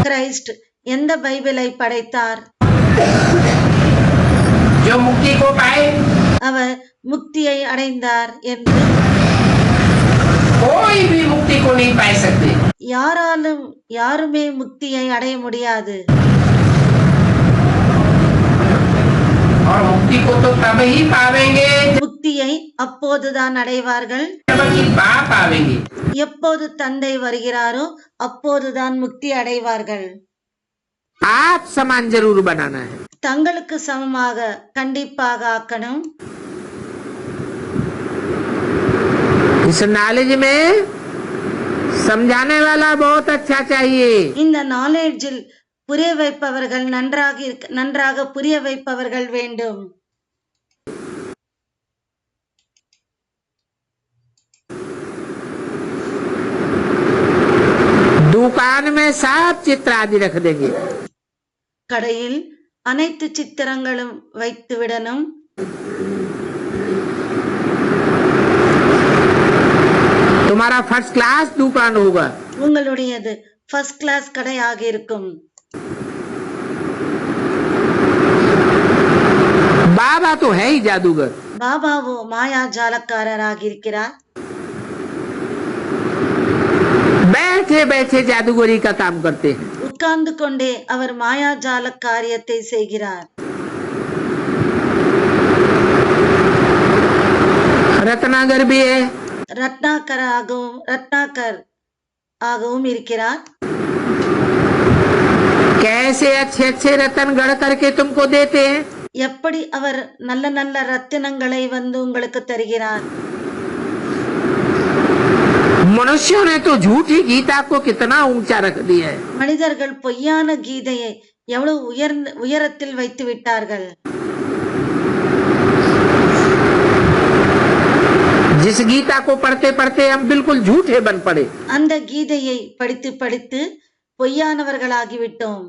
Speaker 2: கிரைஸ்ட் எந்த பைபிளை படைத்தார்?
Speaker 3: जो मुक्ति को पाए.
Speaker 2: அவர் முக்தியை அடைந்தார் என்று
Speaker 3: कोई भी मुक्ति को नहीं पा सकते.
Speaker 2: யாருமே முக்தியை அடைய முடியாது.
Speaker 3: और मुक्ति को तो तब ही पावेंगे
Speaker 2: முக்தியை அப்போதுதான் அடைவார்கள்
Speaker 3: जब कि बाप आवेंगे.
Speaker 2: எப்போது தந்தை வருகிறாரோ அப்போதுதான் முக்தி அடைவார்கள்.
Speaker 3: आप समान जरूर बनाना है.
Speaker 2: தங்களுக்கு சமமாக கண்டிப்பாக ஆக்கணும்.
Speaker 3: इस नॉलेज में समझाने वाला बहुत अच्छा चाहिए.
Speaker 2: இந்த நாலேஜில் புரிய வைப்பவர்கள் நன்றாக புரிய வைப்பவர்கள் வேண்டும்.
Speaker 3: दुकान में सब चित्र आदि रख देंगे.
Speaker 2: கடையில் அனைத்து சித்திரங்களும் வைத்து விடணும்.
Speaker 3: तुम्हारा फर्स्ट क्लास दुकान होगा.
Speaker 2: உங்களுடையது ஃபர்ஸ்ட் கிளாஸ் கடையாக இருக்கும்.
Speaker 3: बाबा तो है ही जादूगर.
Speaker 2: பாபாவோ மாயா ஜாலக்காரராக இருக்கிறார்.
Speaker 3: बैठे बैठे जादूगरी का काम करते हैं.
Speaker 2: உட்கார்ந்து கொண்டே அவர் மாயாஜால காரியத்தை செய்கிறார்.
Speaker 3: रत्नागर भी है.
Speaker 2: ரத்னாகர் ஆகவும் இருக்கிறார்.
Speaker 3: कैसे अच्छे अच्छे रत्न गढ़ करके तुमको देते हैं.
Speaker 2: எப்படி அவர் நல்ல நல்ல ரத்தினங்களை வந்து உங்களுக்கு தருகிறார்.
Speaker 3: मनुष्यों ने तो झूठी गीता को कितना ऊंचा रख दिया है.
Speaker 2: மனிதர்கள் பொய்யான கீதையை எவ்வளவு உயரத்தில் வைத்து விட்டார்கள்.
Speaker 3: जिस गीता को पढ़ते पढ़ते हम बिल्कुल झूठे बन पड़े,
Speaker 2: அந்த கீதையை படித்து படித்து பொய்யானவர்களாகிவிட்டோம்.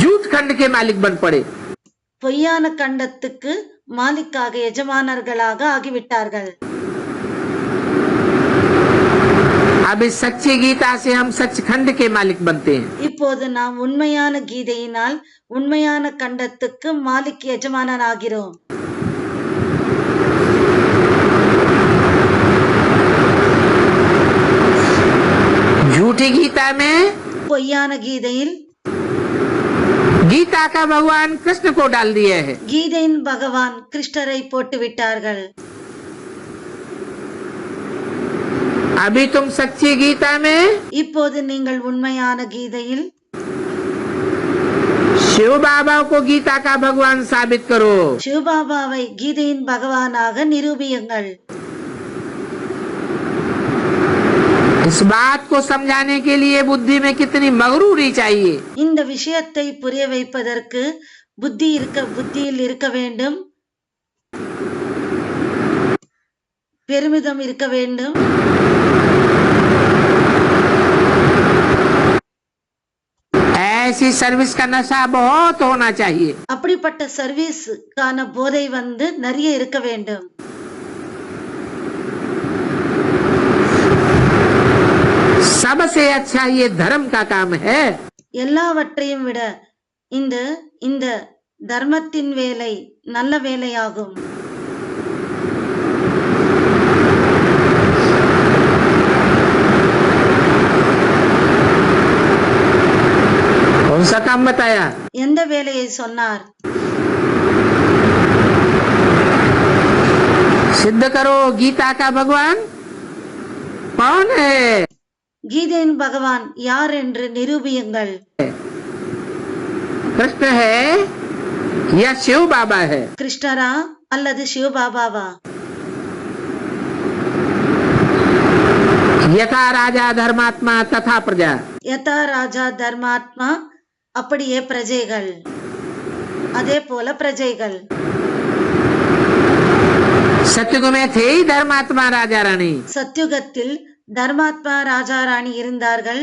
Speaker 3: झूठ खंड के मालिक बन पड़े.
Speaker 2: பொய்யான கண்டத்துக்கு மாலிக்காக எஜமானர்களாக ஆகிவிட்டார்கள்.
Speaker 3: अब इस सच्ची गीता से हम सचखंड के मालिक बनते हैं.
Speaker 2: இப்போது நாம் உண்மையான கீதையினால் உண்மையான கண்டத்துக்கு மாலிக் எஜமானன் ஆகிறோம்.
Speaker 3: झूठी गीता में
Speaker 2: பொய்யான கீதையில்
Speaker 3: गीता का भगवान कृष्ण को डाल दिया है.
Speaker 2: கீதையின் பகவான் கிருஷ்ணரை போட்டு விட்டார்கள்.
Speaker 3: अभी तुम सच्ची गीता में
Speaker 2: இப்போது நீங்கள் உண்மையான கீதையில்
Speaker 3: शिव बाबा को गीता का भगवान साबित करो.
Speaker 2: சிவபாபாவை கீதையின் பகவானாக நிரூபியுங்கள்.
Speaker 3: इस बात को समझाने के लिए बुद्धि में कितनी मगरूरी चाहिए.
Speaker 2: இந்த விஷயத்தை புரிய வைப்பதற்கு புத்தியில் இருக்க வேண்டும், பெருமிதம் இருக்க வேண்டும்.
Speaker 3: ऐसी सर्विस का नशा बहुत होना चाहिए.
Speaker 2: அப்படிப்பட்ட சர்வீஸ்க்கான போதை நிறைய இருக்க வேண்டும்.
Speaker 3: सबसे अच्छा ये धर्म का काम है.
Speaker 2: எல்லாவற்றையும் விட இந்த தர்மத்தின் வேலை நல்ல வேலையாகும்.
Speaker 3: कौन सा काम बताया?
Speaker 2: எந்த வேலையை சொன்னார்?
Speaker 3: सिद्ध करो गीता का भगवान कौन है.
Speaker 2: கீதையின் பகவான் யார் என்று நிரூபியுங்கள்.
Speaker 3: कृष्ण है या शिव बाबा है?
Speaker 2: கிருஷ்ணரா அல்லது சிவபாபாவா?
Speaker 3: यथा राजा धर्मात्मा तथा प्रजा.
Speaker 2: யதா ராஜா தர்மாத்மா, அப்படியே பிரஜைகள், அதே போல பிரஜைகள்.
Speaker 3: सत्युग में थे ही धर्मात्मा राजा रानी.
Speaker 2: சத்யுகத்தில் தர்மாத்மா ராஜா ராணி இருந்தார்கள்.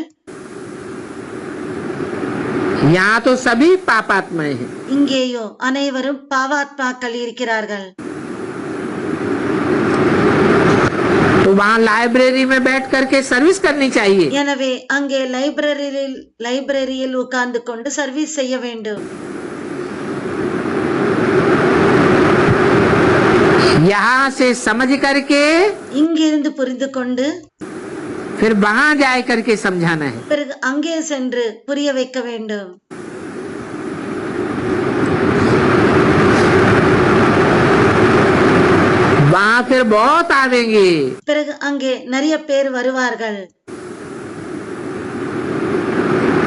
Speaker 3: यहाँ तो सभी पापात्माएं हैं.
Speaker 2: இங்கேயோ அனைவரும் பாவாத்மாக்கள் இருக்கிறார்கள்.
Speaker 3: तो वहाँ लाइब्रेरी में बैठ करके सर्विस करनी चाहिए.
Speaker 2: எனவே அங்கே லைப்ரரியில் உட்கார்ந்து கொண்டு சர்வீஸ் செய்ய வேண்டும்.
Speaker 3: यहाँ से समझ करके
Speaker 2: இங்கிருந்து புரிந்து கொண்டு
Speaker 3: फिर वहाँ जाए करके समझाना है.
Speaker 2: பிறகு அங்கே சென்று புரிய வைக்க வேண்டும்.
Speaker 3: वहाँ फिर बहुत आवेंगे.
Speaker 2: பிறகு அங்கே நிறைய பேர் வருவார்கள்.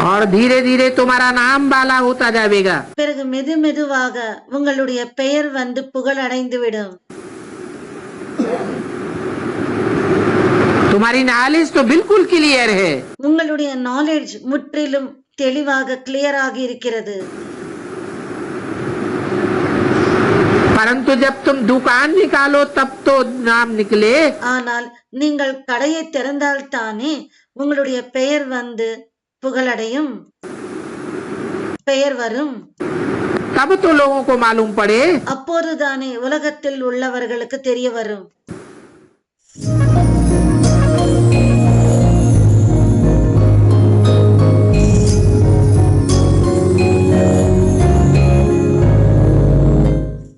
Speaker 3: और धीरे धीरे तुम्हारा नाम बाला होता जाएगा.
Speaker 2: பிறகு மெதுவாக உங்களுடைய பெயர் புகழ் அடைந்து விடும்.
Speaker 3: तुम्हारी नॉलेज तो बिल्कुल क्लियर है.
Speaker 2: உங்களுடைய நாலேஜ் முற்றிலும் தெளிவாக கிளியர் ஆகி இருக்கிறது.
Speaker 3: परंतु जब तुम दुकान निकालो तब तो नाम निकले.
Speaker 2: ஆனால் நீங்கள் கடையை திறந்தால் தானே உங்களுடைய பெயர் புகழடையும், பெயர் வரும்.
Speaker 3: तब तो लोगों को मालूम पड़े.
Speaker 2: அப்போதுதானே உலகத்தில் உள்ளவர்களுக்கு தெரிய வரும்.